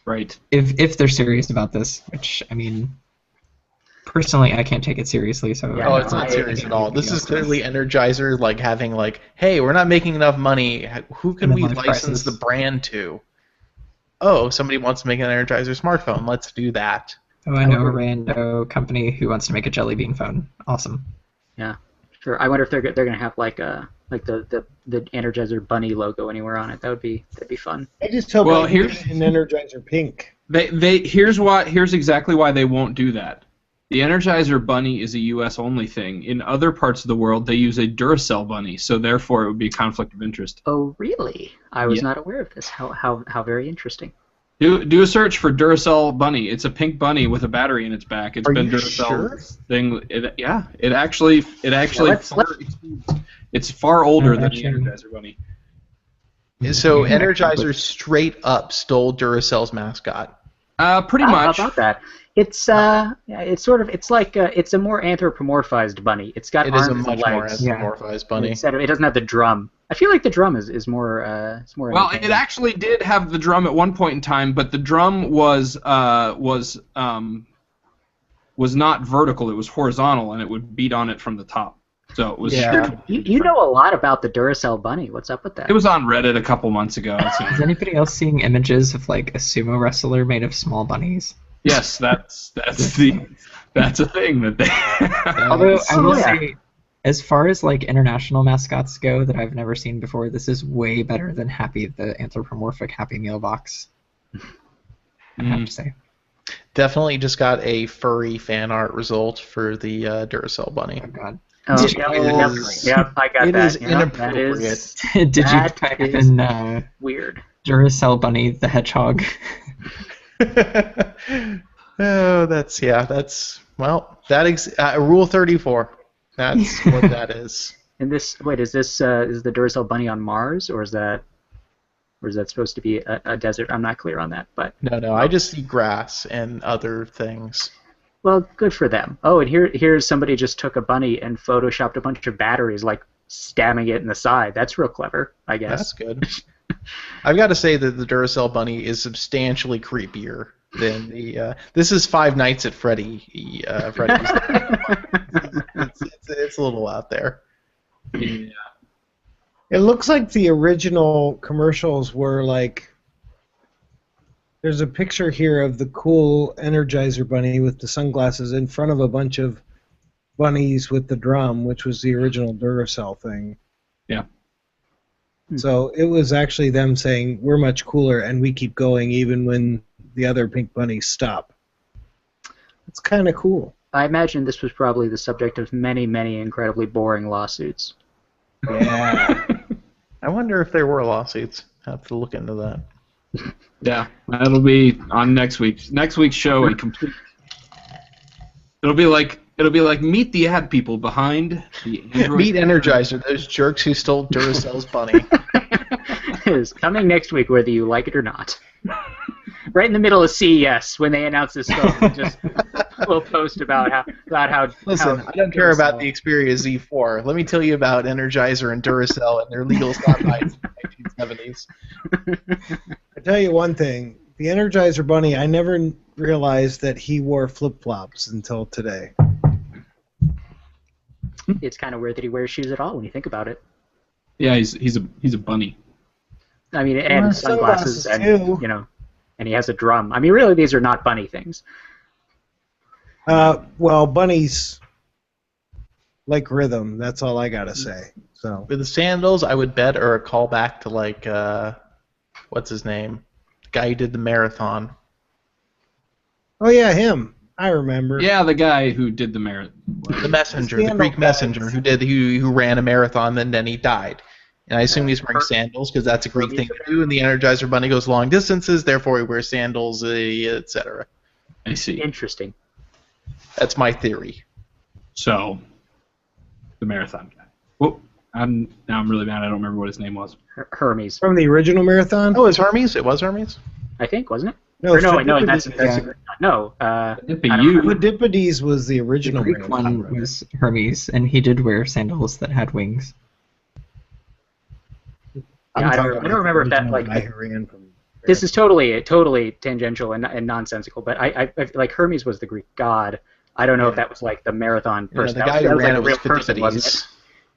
Right. If they're serious about this, which I mean, personally, I can't take it seriously. So Yeah, Oh, no, it's not I- serious at all. This is clearly Energizer like having like, hey, we're not making enough money. Who can we Minimum license prices. the brand to? Oh, somebody wants to make an Energizer smartphone. Let's do that. Oh, I know a rando company who wants to make a jelly bean phone. Awesome. Sure. I wonder if they're gonna have like the Energizer bunny logo anywhere on it. That'd be fun. I just hope Well, I can here's- get an Energizer pink. Here's exactly why they won't do that. The Energizer bunny is a U.S. only thing. In other parts of the world, they use a Duracell bunny, so therefore it would be a conflict of interest. Oh, really? I was Yeah. not aware of this. How very interesting. Do a search for Duracell bunny. It's a pink bunny with a battery in its back. It's Are been you Duracell's sure? thing. It actually let's- it's far older than actually- the Energizer bunny. So Yeah. Energizer straight up stole Duracell's mascot. Pretty How much. about that? It's it's like it's a more anthropomorphized bunny. It's got It arms is a and much more legs. anthropomorphized bunny. Instead of, it doesn't have the drum. I feel like the drum is more it's more. Well, it entertaining. actually did have the drum at one point in time, but the drum was not vertical; it was horizontal, and it would beat on it from the top. So it was. Yeah. You know a lot about the Duracell bunny. What's up with that? It was on Reddit a couple months ago. Is anybody else seeing images of like a sumo wrestler made of small bunnies? Yes, that's a thing that they. Although I will yeah. say, as far as like international mascots go that I've never seen before, this is way better than Happy, the anthropomorphic Happy Meal box. I have to say. Definitely just got a furry fan art result for the Duracell bunny. Oh God. Oh, It yep, is- yep, I got it that. is Yep, that inappropriate. is Did you That type is- in weird. Duracell Bunny the Hedgehog? Oh, that's Rule 34. That's what that is. And this, wait, is the Duracell bunny on Mars, or is that supposed to be a desert? I'm not clear on that, but No, I just see grass and other things. well, good for them. Oh, and here's somebody just took a bunny and photoshopped a bunch of batteries, like stabbing it in the side. That's real clever, I guess. That's good. I've got to say that the Duracell bunny is substantially creepier than the. This is Five Nights at Freddy's. It's a little out there. Yeah. It looks like the original commercials were like. There's a picture here of the cool Energizer bunny with the sunglasses in front of a bunch of bunnies with the drum, which was the original Duracell thing. Yeah. So it was actually them saying, we're much cooler and we keep going even when the other pink bunnies stop. It's kind of cool. I imagine this was probably the subject of many, many incredibly boring lawsuits. Yeah. I wonder if there were lawsuits. I have to look into that. Yeah, that'll be on next week's show. A complete. It'll be like meet the ad people behind the Android. Meet Energizer, those jerks who stole Duracell's bunny. Is coming next week, whether you like it or not. Right in the middle of CES, when they announce this phone, just we'll post about how. Listen, I don't care about the Xperia Z4. Let me tell you about Energizer and Duracell and their legal stop rights in the 1970s. I tell you one thing. The Energizer bunny, I never realized that he wore flip-flops until today. It's kind of weird that he wears shoes at all when you think about it. Yeah, he's a bunny. I mean, and sunglasses, and too. and he has a drum. I mean, really, these are not bunny things. Well, bunnies like rhythm. That's all I gotta say. So With the sandals, I would bet are a callback to like, what's his name? The guy who did the marathon. oh yeah, him. I remember. Yeah, the guy who did the marathon. The messenger, the Greek messenger who ran a marathon and then he died. And I assume he's wearing sandals because that's a Greek thing to do. And the Energizer bunny goes long distances, therefore he wears sandals, etc. I see. Interesting. That's my theory. So, the marathon guy. Well, I'm really mad. I don't remember what his name was. Hermes, From the original marathon? Oh, it was Hermes? It was Hermes? I think, wasn't it? No, Or no, that's Phidippides. no. Phidippides was the The original Greek marathon. one was Hermes, and he did wear sandals that had wings. I don't remember if that, like, guy who ran from. This is totally tangential and nonsensical, but I like Hermes was the Greek god. I don't know if that was like the marathon Yeah, person. the guy that who was ran like it a was real person, wasn't it? Phidippides.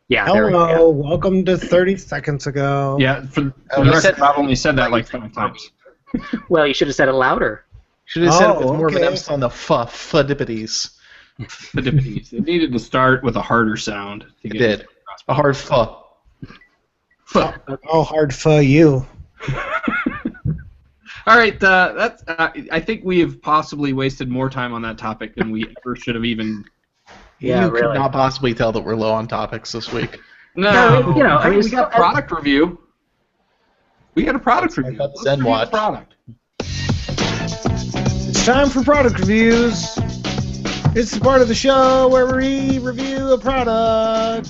Yeah. There we go. Hello, welcome to 30 seconds ago. Yeah, for Oh, the he record, said- Rob only said that like 5 times. Well, you should have said it louder. Should have said it with Oh, more of an okay. emphasis on the Phidippides. Phidippides. It needed to start with a harder sound. To It get did. A hard pho. Oh, hard for you. All right, that's. I think we have possibly wasted more time on that topic than we ever should have even. Yeah, you really. could not possibly tell that we're low on topics this week. No, you know, I mean, we got product review. We got a product review. about the Let's Zen review the Watch. product. It's time for product reviews. It's the part of the show where we review a product.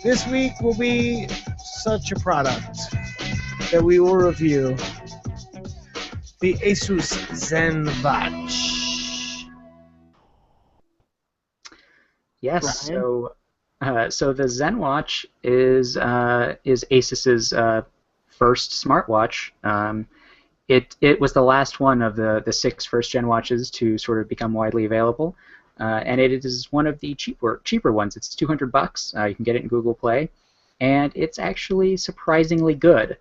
This week will be such a product that we will review. The Asus Zen Watch. Yes. Brian? So the Zen Watch is Asus's first smartwatch. It was the last one of the 6 first-gen watches to sort of become widely available, and it is one of the cheaper ones. It's $200. You can get it in Google Play, and it's actually surprisingly good.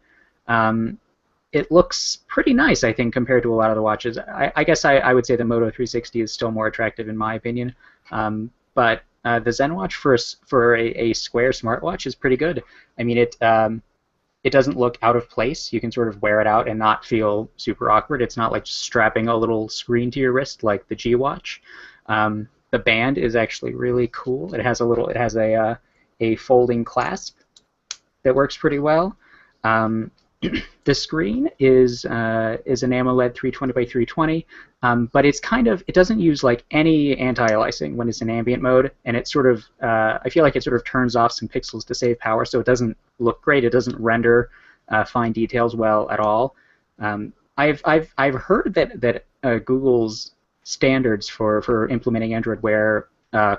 It looks pretty nice, I think, compared to a lot of the watches. I guess I would say the Moto 360 is still more attractive in my opinion, but the Zen Watch for a square smartwatch is pretty good. I mean, it doesn't look out of place. You can sort of wear it out and not feel super awkward. It's not like just strapping a little screen to your wrist like the G Watch. The band is actually really cool. It has a folding clasp that works pretty well. The screen is an AMOLED 320 by 320, but it doesn't use like any anti-aliasing when it's in ambient mode, and it sort of I feel like it sort of turns off some pixels to save power, so it doesn't look great. It doesn't render fine details well at all. I've heard that Google's standards for implementing Android Wear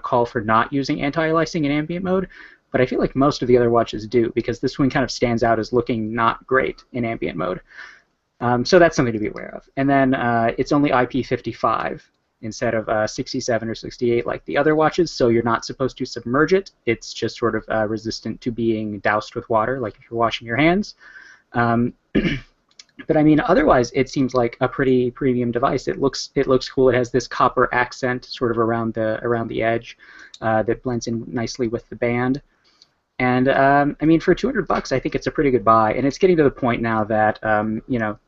call for not using anti-aliasing in ambient mode, but I feel like most of the other watches do, because this one kind of stands out as looking not great in ambient mode. So that's something to be aware of. And then it's only IP55 instead of 67 or 68 like the other watches, so you're not supposed to submerge it. It's just sort of resistant to being doused with water, like if you're washing your hands. But I mean, otherwise, it seems like a pretty premium device. It looks cool. It has this copper accent sort of around the edge that blends in nicely with the band. And I mean, for $200, I think it's a pretty good buy. And it's getting to the point now that you know,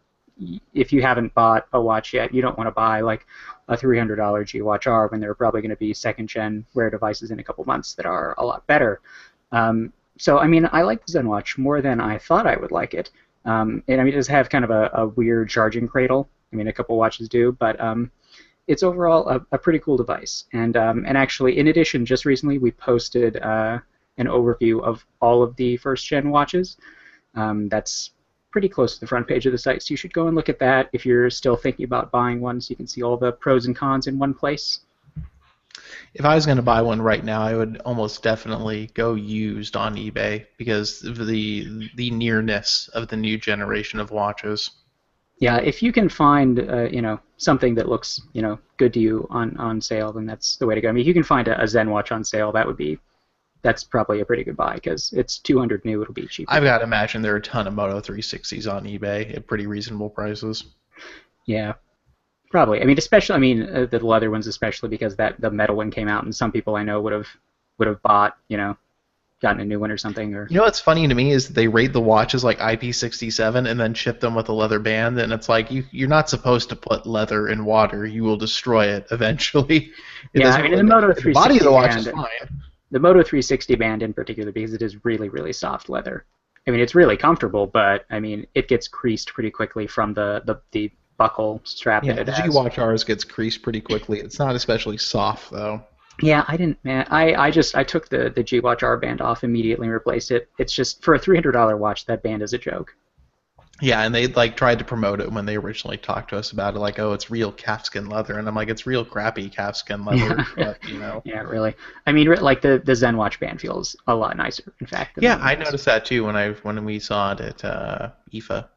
if you haven't bought a watch yet, you don't want to buy like a $300 G Watch R when there are probably going to be second-gen Wear devices in a couple months that are a lot better. So I mean, I like the ZenWatch more than I thought I would like it. And I mean, it does have kind of a weird charging cradle. I mean, a couple watches do, but it's overall a pretty cool device. And actually, in addition, just recently we posted an overview of all of the first-gen watches. That's pretty close to the front page of the site, so you should go and look at that if you're still thinking about buying one, so you can see all the pros and cons in one place. If I was going to buy one right now, I would almost definitely go used on eBay because of the nearness of the new generation of watches. Yeah, if you can find you know, something that looks, you know, good to you on sale, then that's the way to go. I mean, if you can find a ZenWatch on sale, that's probably a pretty good buy because it's $200 new. It'll be cheaper. I've got to imagine there are a ton of Moto 360s on eBay at pretty reasonable prices. Yeah. Probably. I mean, especially. I mean, the leather ones, especially because the metal one came out, and some people I know would have bought, you know, gotten a new one or something. Or you know what's funny to me is that they rate the watches like IP67 and then ship them with a leather band, and it's like you're not supposed to put leather in water. You will destroy it eventually. Yeah, I mean, the Moto 360 the body of the watch band, is fine. The Moto 360 band in particular, because it is really, really soft leather. I mean, it's really comfortable, but I mean, it gets creased pretty quickly from the buckle strap that it the has. G-Watch R's gets creased pretty quickly. It's not especially soft though. Yeah, I didn't. Man, I took the G-Watch R band off immediately and replaced it. It's just for a $300 watch, that band is a joke. Yeah, and they like tried to promote it when they originally talked to us about it, like, oh, it's real calfskin leather, and I'm like, it's real crappy calfskin leather, but, you know. Yeah, really. I mean, like the ZenWatch band feels a lot nicer, in fact. Yeah, I noticed that too when we saw it at IFA.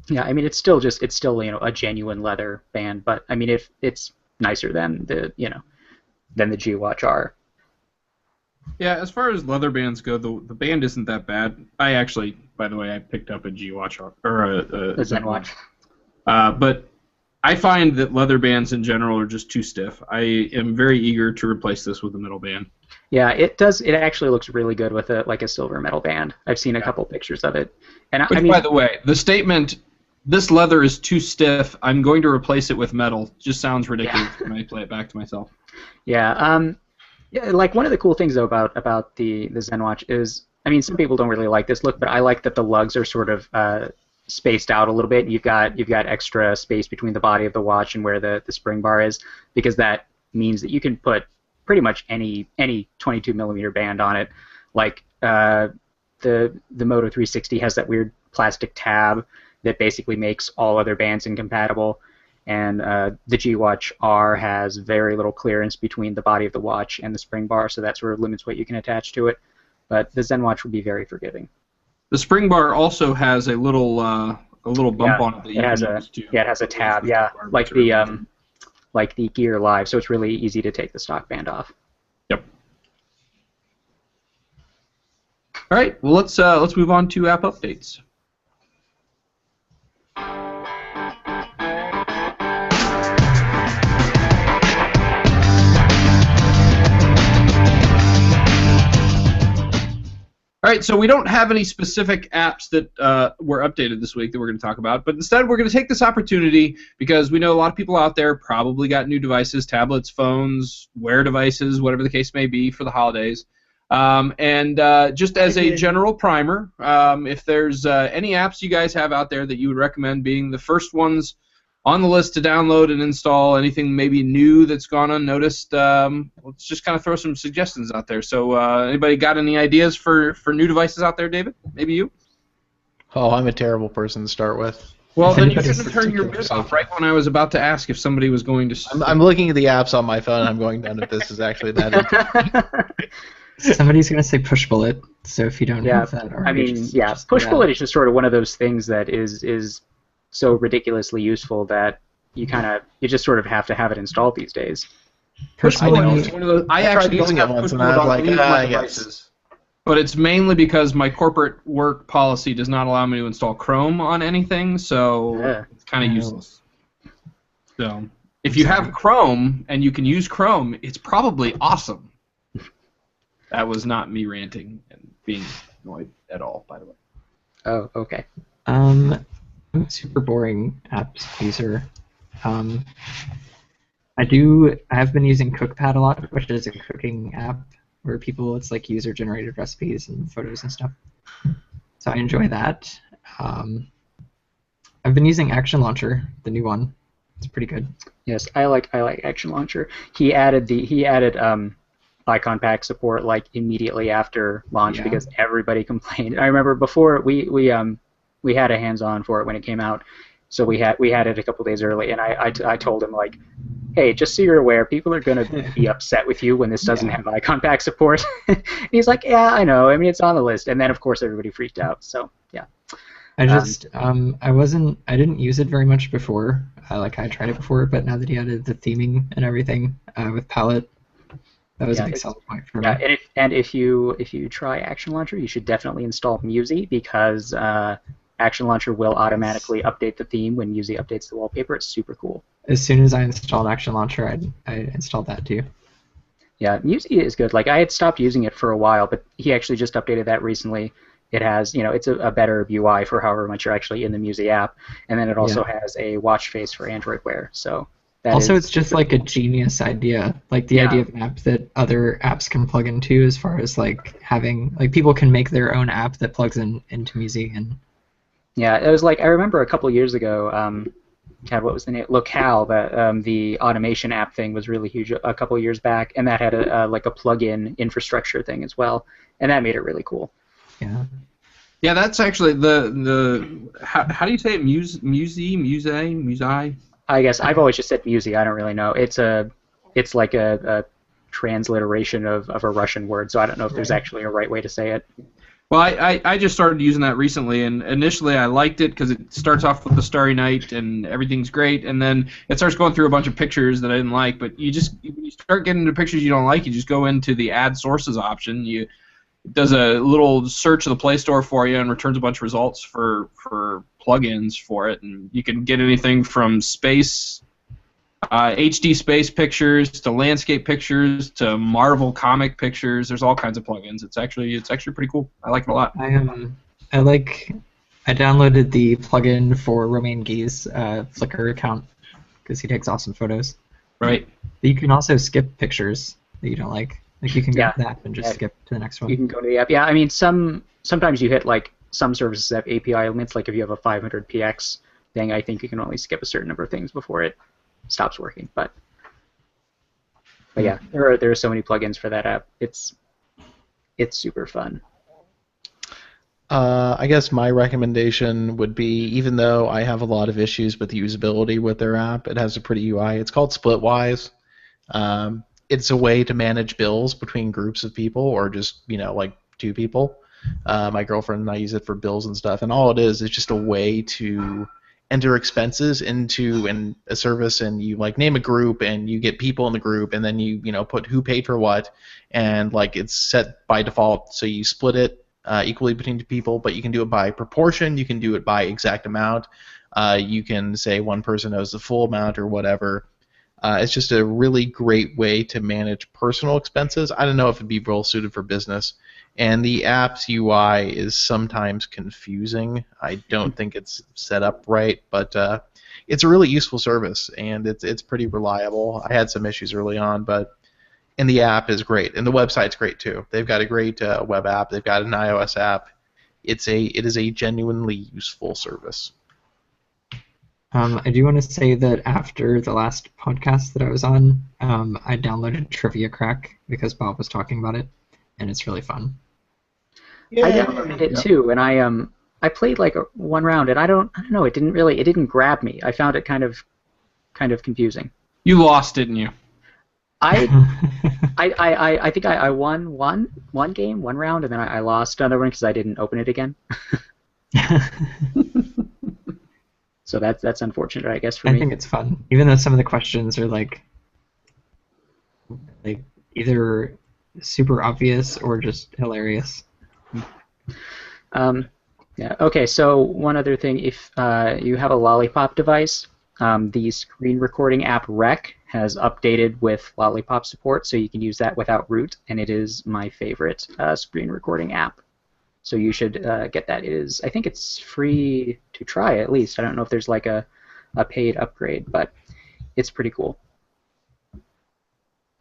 Yeah, I mean, it's still you know, a genuine leather band, but I mean, it's nicer than the G-Watch R. Yeah, as far as leather bands go, the band isn't that bad. I actually, by the way, I picked up a G-Watch or a ZenWatch. But I find that leather bands in general are just too stiff. I am very eager to replace this with a metal band. Yeah, it does. It actually looks really good with a silver metal band. I've seen a couple pictures of it. And Which, I mean, by the way, the statement, "This leather is too stiff, I'm going to replace it with metal," just sounds ridiculous when I play it back to myself. Yeah. Yeah, like one of the cool things though about the ZenWatch is, I mean, some people don't really like this look, but I like that the lugs are sort of spaced out a little bit. You've got extra space between the body of the watch and where the spring bar is, because that means that you can put pretty much any 22 millimeter band on it. Like the Moto 360 has that weird plastic tab that basically makes all other bands incompatible. And the G-Watch R has very little clearance between the body of the watch and the spring bar, so that sort of limits what you can attach to it. But the ZenWatch would be very forgiving. The spring bar also has a little bump on it that you can use too. Yeah, it has a tab. Yeah, like the Gear Live, so it's really easy to take the stock band off. Yep. All right. Well, let's move on to app updates. All right, so we don't have any specific apps that were updated this week that we're going to talk about, but instead we're going to take this opportunity because we know a lot of people out there probably got new devices, tablets, phones, Wear devices, whatever the case may be for the holidays. Just as a general primer, if there's any apps you guys have out there that you would recommend being the first ones on the list to download and install, anything maybe new that's gone unnoticed, let's just kind of throw some suggestions out there. So anybody got any ideas for new devices out there, David? Maybe you? Oh, I'm a terrible person to start with. Well, If then you anybody's shouldn't have turned your particular mic off right when I was about to ask if somebody was going to. I'm looking at the apps on my phone. And I'm going down if this is actually that interesting. Somebody's gonna say push bullet, so if you don't Yeah, have that I already, mean, just, yeah, just push do bullet that. is just sort of one of those things that is so ridiculously useful that you just sort of have to have it installed these days. Push I bullet know. is one of those. I I tried actually don't using it have once, push and bullet I was on like, any of my yes. devices. But it's mainly because my corporate work policy does not allow me to install Chrome on anything, so Yeah. it's kind of Oh. useless. So if you have Chrome and you can use Chrome, it's probably awesome. That was not me ranting and being annoyed at all, by the way. Oh, okay. I'm a super boring apps user. I have been using CookPad a lot, which is a cooking app where it's like user-generated recipes and photos and stuff. So I enjoy that. I've been using Action Launcher, the new one. It's pretty good. Yes, I like Action Launcher. He added icon pack support like immediately after launch Yeah. because everybody complained. I remember before we had a hands-on for it when it came out, so we had it a couple days early, and I told him like, hey, just so you're aware, people are gonna be upset with you when this doesn't Yeah. have icon pack support. And he's like, yeah, I know. I mean, it's on the list, and then of course everybody freaked out. So yeah. I didn't use it very much before. I tried it before, but now that he added the theming and everything with palette, that was a big selling point for me. Yeah, and if you try Action Launcher, you should definitely install Musi because Action Launcher will automatically update the theme when Musi updates the wallpaper. It's super cool. As soon as I installed Action Launcher, I installed that too. Yeah, Musi is good. Like I had stopped using it for a while, but he actually just updated that recently. It has, it's a better UI for however much you're actually in the Musi app, and then it also has a watch face for Android Wear. So it's just like a genius idea, like the idea of an app that other apps can plug into, as far as like having people can make their own app that plugs into Musi. And yeah, it was like I remember a couple years ago. God, what was the name? Locale, the automation app thing was really huge a couple years back, and that had a plug-in infrastructure thing as well, and that made it really cool. Yeah. Yeah, that's actually the how do you say it? Musi? I guess I've always just said Musi. I don't really know. It's like a transliteration of a Russian word, so I don't know if there's actually a right way to say it. Well, I just started using that recently, and initially I liked it because it starts off with the Starry Night and everything's great, and then it starts going through a bunch of pictures that I didn't like. But you start getting into pictures you don't like, you just go into the Add Sources option. It does a little search of the Play Store for you and returns a bunch of results for plugins for it, and you can get anything from space, HD space pictures to landscape pictures to Marvel comic pictures. There's all kinds of plugins. It's actually pretty cool. I like it a lot. I downloaded the plugin for Romain Guy's Flickr account because he takes awesome photos. Right. But you can also skip pictures that you don't like. Like you can go to the app and just skip to the next one. You can go to the app. Yeah, I mean, sometimes you hit some services have API limits. Like if you have a 500px thing, I think you can only skip a certain number of things before it stops working. But yeah, there are so many plugins for that app. It's super fun. I guess my recommendation would be, even though I have a lot of issues with the usability with their app, it has a pretty UI. It's called Splitwise. It's a way to manage bills between groups of people, or just like two people. My girlfriend and I use it for bills and stuff, and all it is just a way to enter expenses into a service, and you name a group, and you get people in the group, and then you put who paid for what, and it's set by default, so you split it equally between two people, but you can do it by proportion, you can do it by exact amount, you can say one person owes the full amount or whatever. It's just a really great way to manage personal expenses. I don't know if it'd be well suited for business. And the app's UI is sometimes confusing. I don't think it's set up right, but it's a really useful service, and it's pretty reliable. I had some issues early on, and the app is great, and the website's great too. They've got a great web app. They've got an iOS app. It is a genuinely useful service. I do want to say that after the last podcast that I was on, I downloaded Trivia Crack because Bob was talking about it, and it's really fun. Yeah. I downloaded it too, and I played like one round, and I don't know. It didn't grab me. I found it kind of confusing. You lost, didn't you? I think I won one game, one round, and then I lost another one because I didn't open it again. So that's unfortunate, I guess, for me. I think it's fun, even though some of the questions are like either super obvious or just hilarious. Yeah. Okay. So one other thing, if you have a Lollipop device, the screen recording app Rec has updated with Lollipop support, so you can use that without root, and it is my favorite screen recording app. So you should get that. I think it's free to try at least. I don't know if there's like a paid upgrade, but it's pretty cool.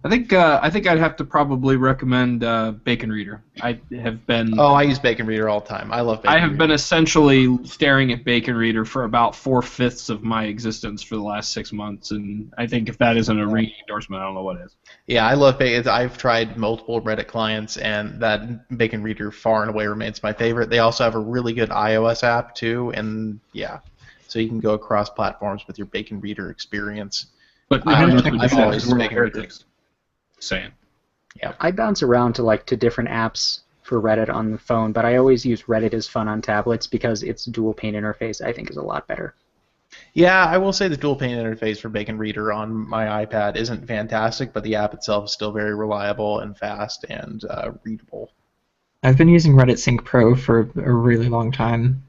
I think I'd have to probably recommend Bacon Reader. I have been. Oh, I use Bacon Reader all the time. I love Bacon I Reader. have been essentially staring at Bacon Reader for about 4/5 of my existence for the last 6 months, and I think if that isn't a ringing endorsement, I don't know what is. Yeah, I love Bacon. I've tried multiple Reddit clients, and that Bacon Reader far and away remains my favorite. They also have a really good iOS app too, and yeah, so you can go across platforms with your Bacon Reader experience. But I've always used Bacon Reader. heretics. Saying. Yeah. I bounce around to different apps for Reddit on the phone, but I always use Reddit as fun on tablets because its dual pane interface I think is a lot better. Yeah, I will say the dual pane interface for Bacon Reader on my iPad isn't fantastic, but the app itself is still very reliable and fast and readable. I've been using Reddit Sync Pro for a really long time,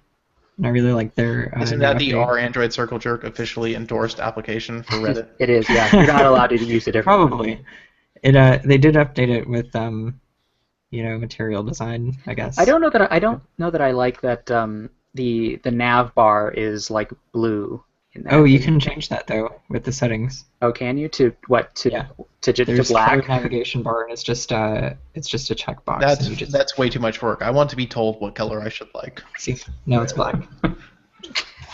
and I really like their. Isn't that the R Android Circle Jerk officially endorsed application for Reddit? It is, yeah. You're not allowed to use it. Probably. They did update it with material design, I guess. I don't know that I like that the nav bar is like blue. In that. Oh, you can change that though with the settings. Oh, can you? To what? To Yeah. to black? Navigation bar, and it's just a checkbox. That's way too much work. I want to be told what color I should like. See, no, it's black.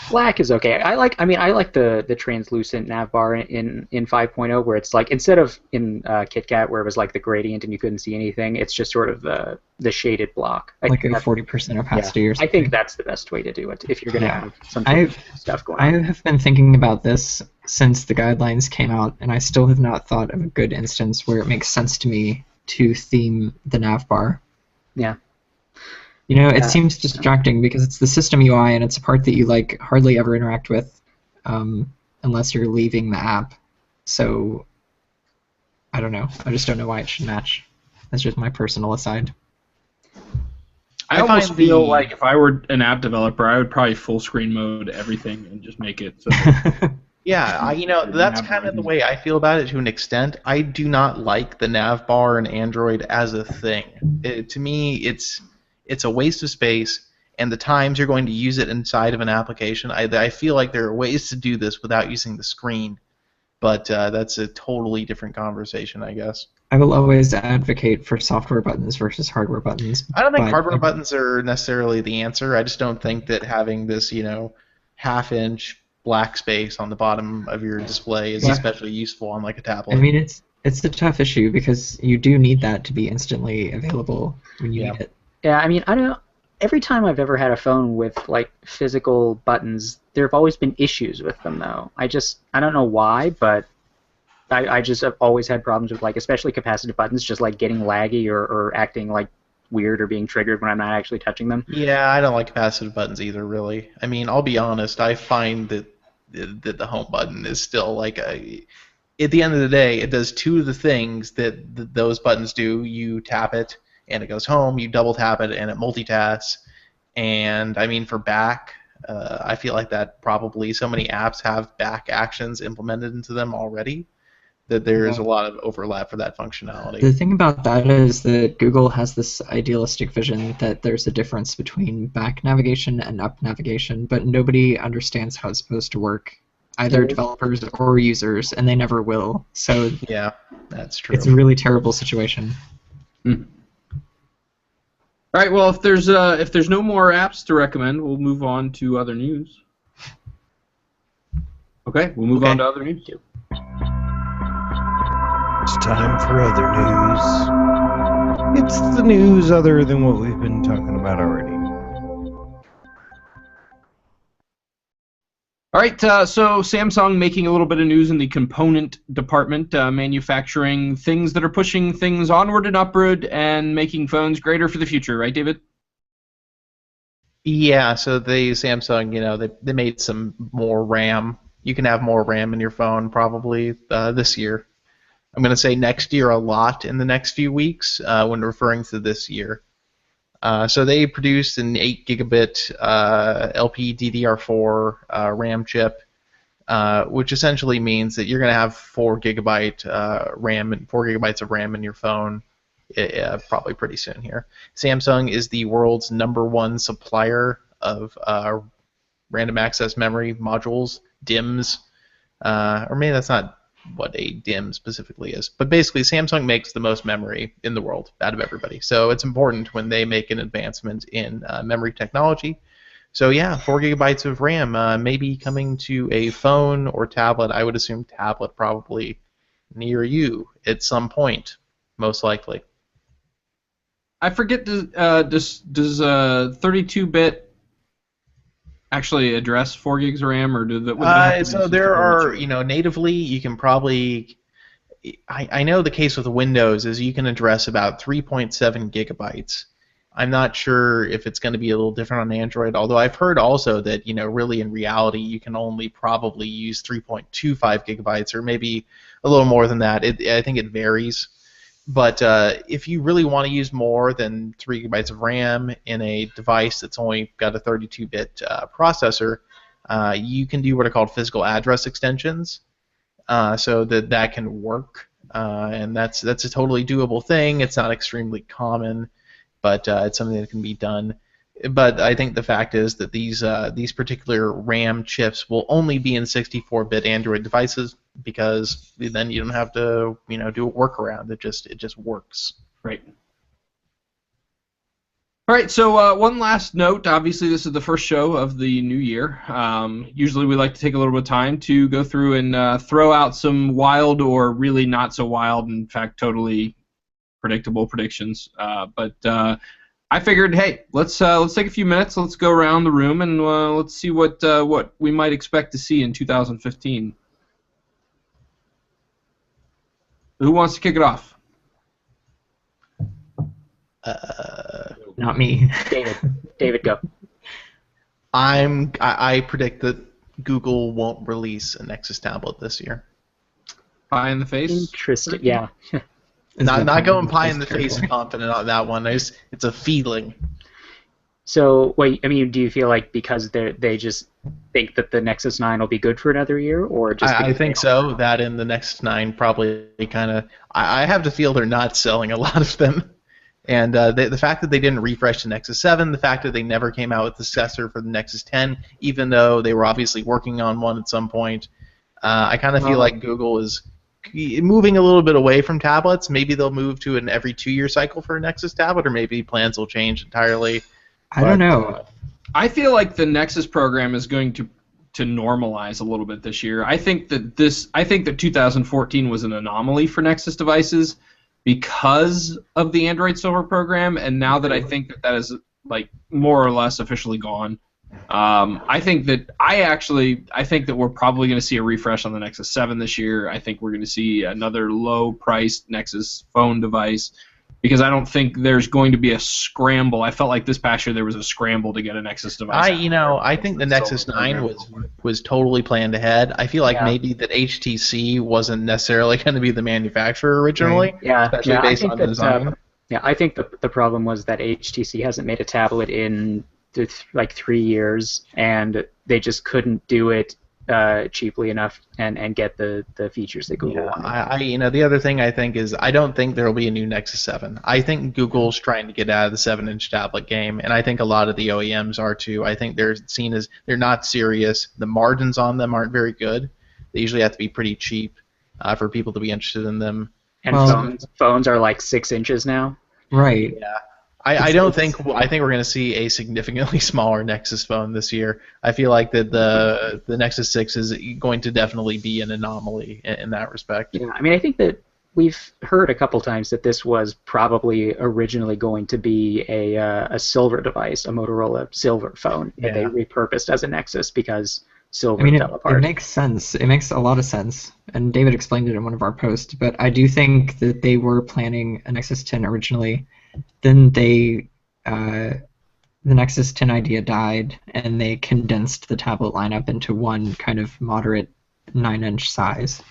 Black is okay. I like the translucent nav bar in 5.0 where it's like instead of in KitKat where it was like the gradient and you couldn't see anything, it's just sort of the shaded block. Like a 40% opacity or something. I think that's the best way to do it if you're going to have some sort of stuff going on. I have been thinking about this since the guidelines came out, and I still have not thought of a good instance where it makes sense to me to theme the nav bar. Yeah. It seems distracting because it's the system UI and it's a part that you hardly ever interact with unless you're leaving the app. So I don't know. I just don't know why it should match. That's just my personal aside. I almost feel like if I were an app developer, I would probably full screen mode everything and just make it so. Yeah, that's kind of the way I feel about it to an extent. I do not like the nav bar in Android as a thing. To me, it's a waste of space, and the times you're going to use it inside of an application, I feel like there are ways to do this without using the screen, but that's a totally different conversation, I guess. I will always advocate for software buttons versus hardware buttons. I don't think hardware buttons are necessarily the answer. I just don't think that having this, half-inch black space on the bottom of your display is especially useful on like a tablet. I mean, it's a tough issue because you do need that to be instantly available when you need it. Yeah, I mean, I don't know. Every time I've ever had a phone with like physical buttons, there have always been issues with them, though. I don't know why, but I just have always had problems with especially capacitive buttons, just getting laggy or acting weird or being triggered when I'm not actually touching them. Yeah, I don't like capacitive buttons either, really. I mean, I'll be honest. I find that the home button is still at the end of the day, it does two of the things that those buttons do. You tap it, and it goes home. You double tap it, and it multitasks. And I mean, for back, I feel like that probably so many apps have back actions implemented into them already that there's a lot of overlap for that functionality. The thing about that is that Google has this idealistic vision that there's a difference between back navigation and up navigation, but nobody understands how it's supposed to work, either developers or users, and they never will. So yeah, that's true. It's a really terrible situation. Mm-hmm. All right. Well, if there's no more apps to recommend, we'll move on to other news. Okay, we'll move on to other news. It's time for other news. It's the news other than what we've been talking about already. All right, so Samsung making a little bit of news in the component department, manufacturing things that are pushing things onward and upward and making phones greater for the future, right, David? Yeah, so Samsung, they made some more RAM. You can have more RAM in your phone probably this year. I'm going to say next year a lot in the next few weeks when referring to this year. So they produced an 8 gigabit LPDDR4 RAM chip, which essentially means that you're going to have 4 gigabyte RAM and 4 gigabytes of RAM in your phone probably pretty soon here. Samsung is the world's #1 supplier of random access memory modules, DIMMs, or maybe that's not what a DIMM specifically is. But basically, Samsung makes the most memory in the world out of everybody. So it's important when they make an advancement in memory technology. So yeah, 4 gigabytes of RAM maybe coming to a phone or tablet. I would assume tablet probably near you at some point, most likely. I forget, does 32-bit actually address 4 gigs of RAM, or would it have to be so there are, natively you can probably. I know the case with Windows is you can address about 3.7 gigabytes. I'm not sure if it's going to be a little different on Android, although I've heard also that, really in reality you can only probably use 3.25 gigabytes or maybe a little more than that. I think it varies. But if you really want to use more than 3 gigabytes of RAM in a device that's only got a 32-bit processor, you can do what are called physical address extensions, so that can work, and that's a totally doable thing. It's not extremely common, but it's something that can be done. But I think the fact is that these particular RAM chips will only be in 64-bit Android devices because then you don't have to do a workaround. It just works. Right. All right. So one last note. Obviously, this is the first show of the new year. Usually, we like to take a little bit of time to go through and throw out some wild or really not so wild, in fact, totally predictable predictions. But I figured, hey, let's take a few minutes. Let's go around the room and let's see what we might expect to see in 2015. Who wants to kick it off? Not me. David, go. I predict that Google won't release a Nexus tablet this year. Pie in the face? Interesting. Yeah. Not going pie in the face confident on that one. It's a feeling. So, wait, do you feel like because they just think that the Nexus 9 will be good for another year, or just? I think so. That and the Nexus 9 probably kind of. I have to feel they're not selling a lot of them, and the fact that they didn't refresh the Nexus 7, the fact that they never came out with the successor for the Nexus 10, even though they were obviously working on one at some point, I kind of feel like Google is moving a little bit away from tablets. Maybe they'll move to an every 2-year cycle for a Nexus tablet, or maybe plans will change entirely. I don't know. I feel like the Nexus program is going to normalize a little bit this year. I think that 2014 was an anomaly for Nexus devices because of the Android Silver program, and now that I think that is like more or less officially gone, I think that we're probably going to see a refresh on the Nexus 7 this year. I think we're going to see another low-priced Nexus phone device because I don't think there's going to be a scramble. I felt like this past year there was a scramble to get a Nexus device. I think the Nexus 9 was totally planned ahead. I feel like maybe that HTC wasn't necessarily going to be the manufacturer originally, right. Yeah, especially based on the design. I think the problem was that HTC hasn't made a tablet in like 3 years, and they just couldn't do it cheaply enough and get the features that Google wanted. The other thing I think is I don't think there will be a new Nexus 7. I think Google's trying to get out of the 7-inch tablet game, and I think a lot of the OEMs are too. I think they're seen as they're not serious. The margins on them aren't very good. They usually have to be pretty cheap for people to be interested in them. And phones are like 6 inches now. Right. Yeah. I think we're going to see a significantly smaller Nexus phone this year. I feel like that the Nexus 6 is going to definitely be an anomaly in that respect. Yeah, I think that we've heard a couple times that this was probably originally going to be a silver device, a Motorola silver phone that they repurposed as a Nexus because silver I mean, fell it apart. makes sense. It makes a lot of sense. And David explained it in one of our posts, but I do think that they were planning a Nexus 10 originally. Then the Nexus 10 idea died, and they condensed the tablet lineup into one kind of moderate 9-inch size.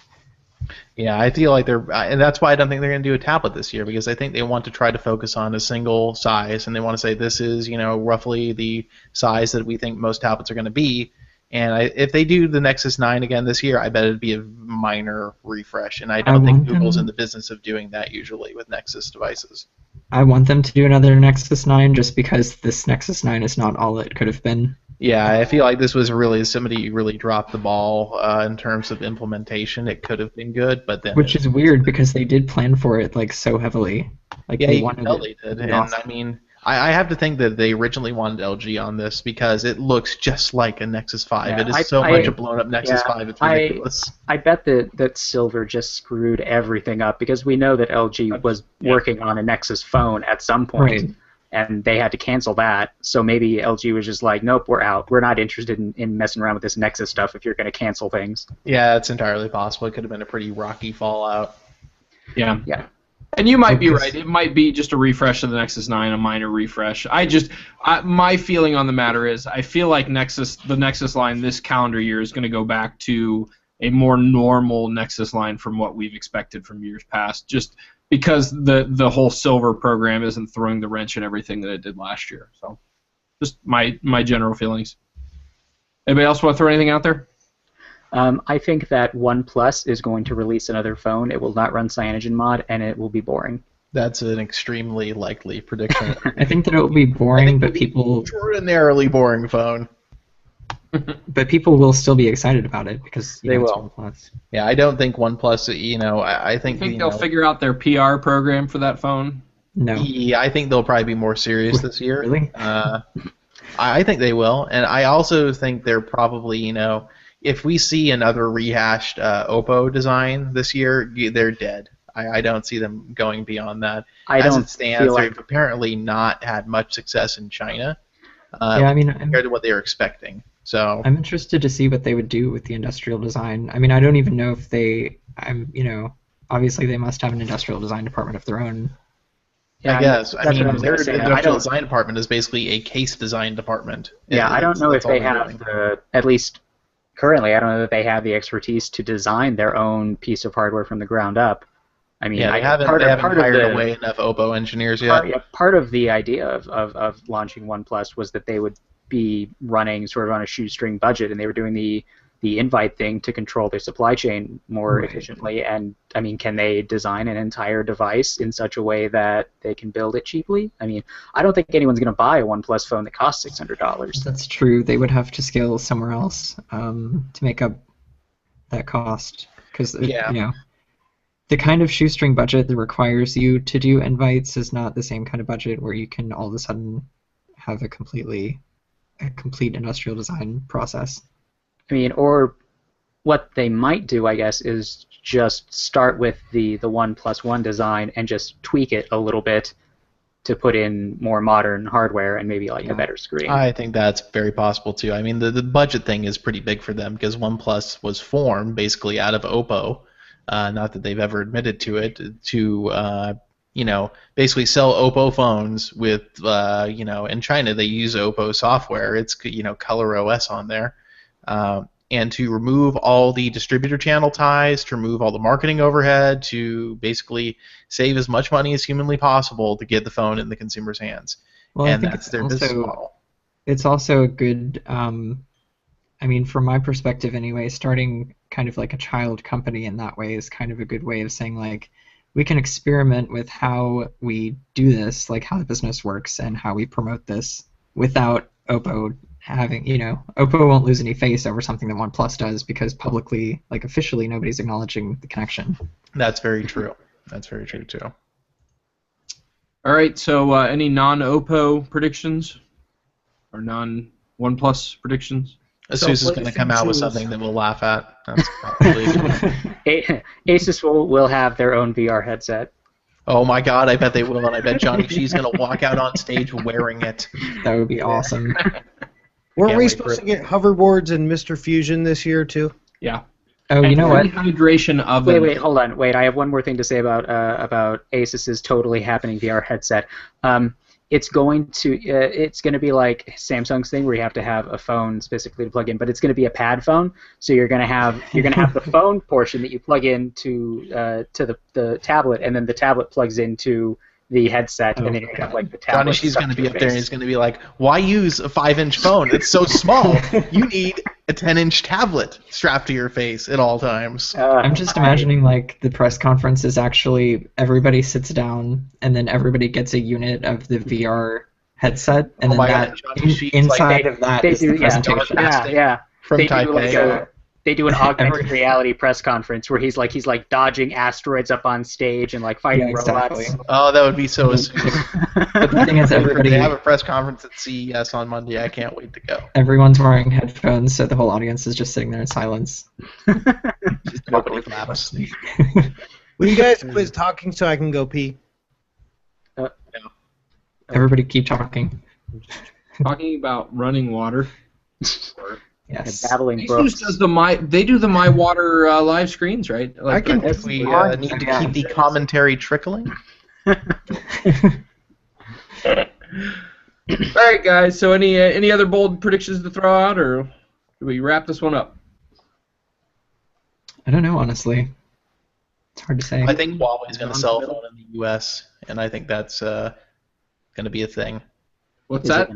Yeah, I feel like and that's why I don't think they're going to do a tablet this year, because I think they want to try to focus on a single size, and they want to say this is, roughly the size that we think most tablets are going to be. And if they do the Nexus 9 again this year, I bet it'd be a minor refresh, and I don't think Google's in the business of doing that usually with Nexus devices. I want them to do another Nexus 9 just because this Nexus 9 is not all it could have been. Yeah, I feel like this was really somebody really dropped the ball in terms of implementation. It could have been good, but then which is weird because they did plan for it like so heavily. Like yeah, they you wanted can tell it. they did. to be And awesome. I mean, I have to think that they originally wanted LG on this because it looks just like a Nexus 5. Yeah, It is so much a blown up Nexus 5. It's ridiculous. I bet that silver just screwed everything up because we know that LG was working on a Nexus phone at some point. Right. And they had to cancel that, so maybe LG was just like, nope, we're out. We're not interested in messing around with this Nexus stuff if you're going to cancel things. Yeah, it's entirely possible. It could have been a pretty rocky fallout. Yeah. Yeah. And you might be right. It might be just a refresh of the Nexus 9, a minor refresh. My feeling on the matter is I feel like the Nexus line this calendar year is going to go back to a more normal Nexus line from what we've expected from years past, just because the whole silver program isn't throwing the wrench in everything that it did last year. So just my general feelings. Anybody else want to throw anything out there? I think that OnePlus is going to release another phone. It will not run CyanogenMod, and it will be boring. That's an extremely likely prediction. I think that it will be boring, but people extraordinarily boring phone. but people will still be excited about it because They it's will. OnePlus. Yeah, I don't think OnePlus. I think. You think they'll figure out their PR program for that phone? No. Yeah, I think they'll probably be more serious this year. Really? I think they will, and I also think they're probably, if we see another rehashed Oppo design this year, they're dead. I don't see them going beyond that. As it stands, they've apparently not had much success in China. Yeah, I mean, compared to what they were expecting. So I'm interested to see what they would do with the industrial design. I mean, I don't even know if obviously they must have an industrial design department of their own. Yeah, I guess. I mean, their say. industrial design department is basically a case design department. Yeah, I don't know if they have at least currently, I don't know that they have the expertise to design their own piece of hardware from the ground up. I mean, they haven't hired away enough Oppo engineers yet. Part of the idea of launching OnePlus was that they would be running sort of on a shoestring budget, and they were doing the invite thing to control their supply chain more efficiently. And I mean, can they design an entire device in such a way that they can build it cheaply? I mean, I don't think anyone's going to buy a OnePlus phone that costs $600. That's true. They would have to scale somewhere else to make up that cost because the kind of shoestring budget that requires you to do invites is not the same kind of budget where you can all of a sudden have a complete industrial design process. I mean, or what they might do, I guess, is just start with the OnePlus One design and just tweak it a little bit to put in more modern hardware and maybe a better screen. I think that's very possible too. I mean, the budget thing is pretty big for them because OnePlus was formed basically out of Oppo. Not that they've ever admitted to it, to basically sell Oppo phones with, in China they use Oppo software. It's, Color OS on there. And to remove all the distributor channel ties, to remove all the marketing overhead, to basically save as much money as humanly possible to get the phone in the consumer's hands. Well, and I think that's their business model. It's also a good, I mean, from my perspective anyway, starting kind of like a child company in that way is kind of a good way of saying, like, we can experiment with how we do this, like how the business works and how we promote this without Oppo having, Oppo won't lose any face over something that OnePlus does because publicly, like officially, nobody's acknowledging the connection. That's very true. That's very true too. All right, so any non-Oppo predictions or non-OnePlus predictions? Asus is going to come out with something that we'll laugh at. That's probably Asus will have their own VR headset. Oh my God, I bet they will, and I bet Johnny G's going to walk out on stage wearing it. That would be awesome. Weren't Can't we wait supposed for to get hoverboards and Mr. Fusion this year too? Yeah. Oh, you know what? Rehydration oven. Wait, hold on. Wait, I have one more thing to say about Asus's totally happening VR headset. It's going to be like Samsung's thing where you have to have a phone specifically to plug in, but it's going to be a pad phone. So you're going to have the phone portion that you plug into to the tablet, and then the tablet plugs into the headset, and then you're going to have like the tablet. Johnny, she's stuck going to to be your up there and face. he's going to be like, why use a 5-inch phone? It's so small. You need a 10-inch tablet strapped to your face at all times. I'm just imagining like the press conference is actually everybody sits down and then everybody gets a unit of the VR headset, and Oh my then God, Johnny, she's inside like, of that They is do, the yeah, presentation. yeah. From They Taipei. They do an augmented Every- reality press conference where he's like dodging asteroids up on stage and like fighting Yeah, robots. exactly. Oh, that would be so But the thing is, They have everybody, a press conference at CES on Monday. I can't wait to go. everyone's wearing headphones, so the whole audience is just sitting there in silence. Nobody laughs. Will you guys quit talking so I can go pee? Everybody keep talking. Talking about running water. Yes. Babbling Asus brooks. does they do the My Water live screens, right? Like, I can- If we need to Yeah. keep the commentary trickling. All right, guys. So any other bold predictions to throw out, or do we wrap this one up? I don't know, honestly. It's hard to say. I think Huawei's going to sell a phone in the U.S., and I think that's going to be a thing. What's Is that?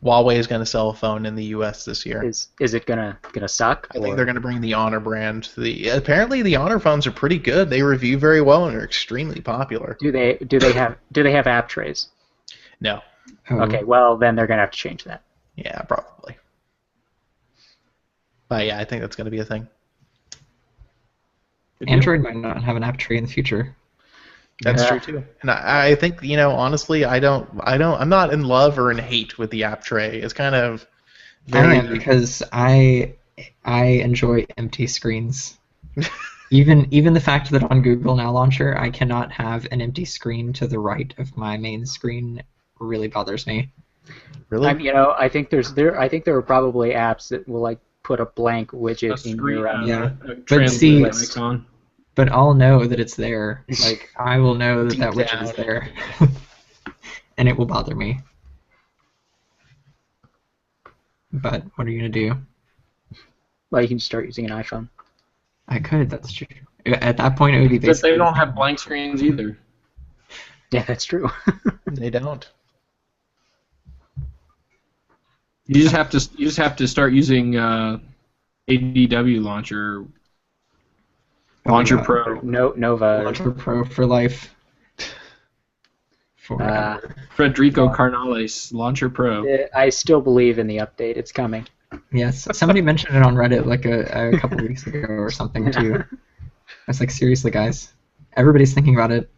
Huawei is going to sell a phone in the U.S. this year. Is it gonna suck? I think they're going to bring the Honor brand to the. Apparently, the Honor phones are pretty good. They review very well and are extremely popular. Do they have app trays? No. Oh. Okay, well then they're gonna have to change that. Yeah, probably. But yeah, I think that's going to be a thing. Good deal. Android might not have an app tree in the future. That's Yeah. true too. And I think, honestly, I'm not in love or in hate with the app tray. It's kind of I am, because I enjoy empty screens. Even the fact that on Google Now Launcher I cannot have an empty screen to the right of my main screen really bothers me. really. I think there are probably apps that will like put a blank widget A in screen, your Yeah. a But see- translate icon. But I'll know that it's there. Like, I will know that Deep that widget down. is there. And it will bother me. But what are you going to do? Well, you can start using an iPhone. I could, that's true. At that point, it would be But basically... they don't have blank screens either. Yeah, that's true. They don't. You just have to start using ADW launcher. Launcher Pro. Nova. Launcher Pro for life. Forever. Federico Carnales, Launcher Pro. I still believe in the update. It's coming. Yes, somebody mentioned it on Reddit like a couple weeks ago or something too. I was like, seriously, guys, everybody's thinking about it.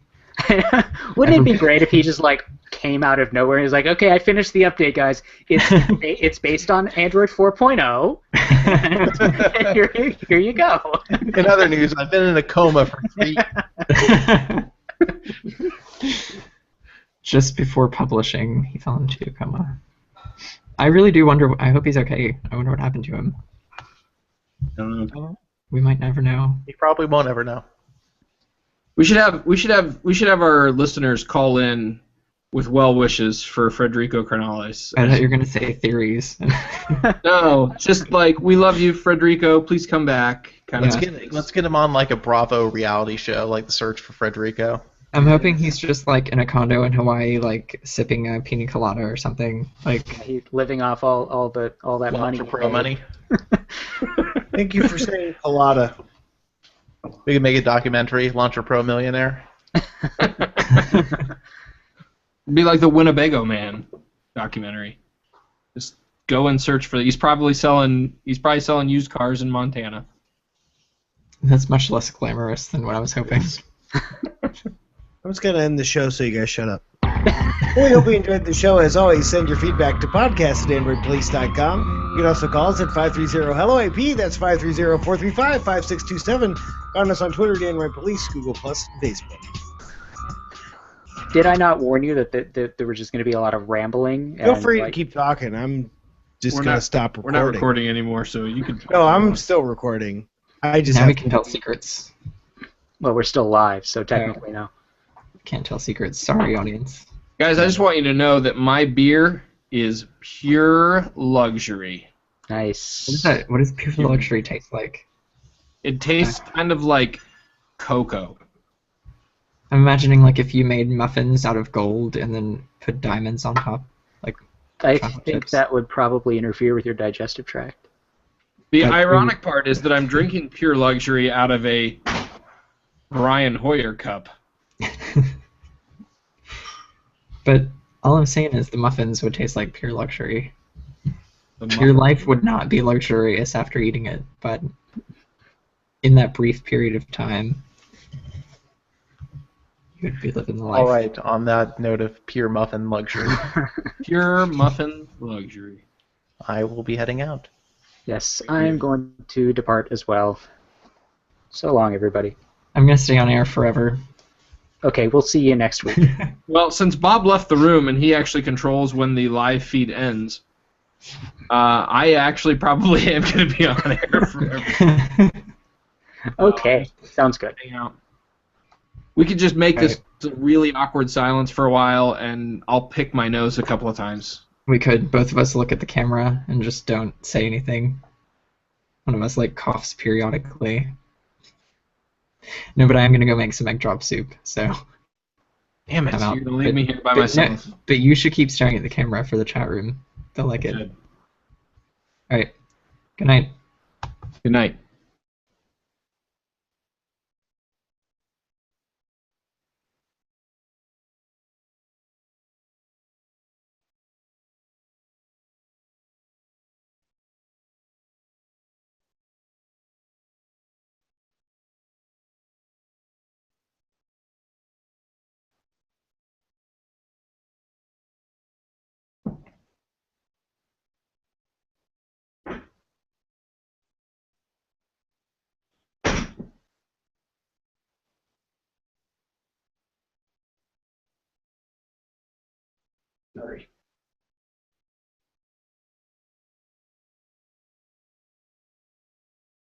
Wouldn't it be great if he just like came out of nowhere and was like, "Okay, I finished the update, guys. It's based on Android 4.0. Here you go." In other news, I've been in a coma for 3 Just before publishing, he fell into a coma. I really do wonder. I hope he's okay. I wonder what happened to him. I don't know. We might never know. You probably won't ever know. We should have our listeners call in with well wishes for Federico Carnales. I thought you were gonna say theories. No, just like, we love you, Federico. Please come back. Kind Let's of. get him on like a Bravo reality show, like The Search for Frederico. I'm hoping he's just like in a condo in Hawaii, like sipping a pina colada or something. Like, He's living off all that money. Launcher Pro money. Thank you for saying colada. We could make a documentary, Launcher Pro Millionaire. Be like the Winnebago Man documentary. Just go and search for. He's probably selling used cars in Montana. that's much less glamorous than what I was hoping. I'm just going to end the show so you guys shut up. We hope you enjoyed the show. As always, send your feedback to podcast@androidpolice.com. You can also call us at 530-HELLO-AP. That's 530-435-5627. Find us on Twitter, at Android Police, Google+, and Facebook. Did I not warn you that there was just going to be a lot of rambling? Feel and, free to like, keep talking. I'm just We're gonna not- stop We're recording. not recording anymore, so you can. No, I'm still recording. I just Now have we can tell secrets. Well, we're still live, so technically no. Can't tell secrets. Sorry, audience. Guys, I just want you to know that my beer is pure luxury. Nice. What is that? What does pure luxury taste like? It tastes kind of like cocoa. I'm imagining like if you made muffins out of gold and then put diamonds on top. Like I chocolate think chips. that would probably interfere with your digestive tract. The But- ironic part is that I'm drinking pure luxury out of a Brian Hoyer cup. But all I'm saying is the muffins would taste like pure luxury. The Your muffin. life would not be luxurious after eating it, but in that brief period of time, you would be living the life. All right. On that note of pure muffin luxury, Pure muffin luxury. I will be heading out. Yes, I'm going to depart as well. So long, everybody. I'm gonna stay on air forever. Okay, we'll see you next week. Well, since Bob left the room and he actually controls when the live feed ends, I actually probably am going to be on air forever. Okay, sounds good. Hang out. We could just make this a really awkward silence for a while, and I'll pick my nose a couple of times. We could both of us look at the camera and just don't say anything. One of us like coughs periodically. No, but I am gonna go make some egg drop soup. So. Damn it! I'm out. You're going to leave me here by But myself. No, but you should keep staring at the camera for the chat room. They'll like it. Good. All right. Good night. Good night. Sorry.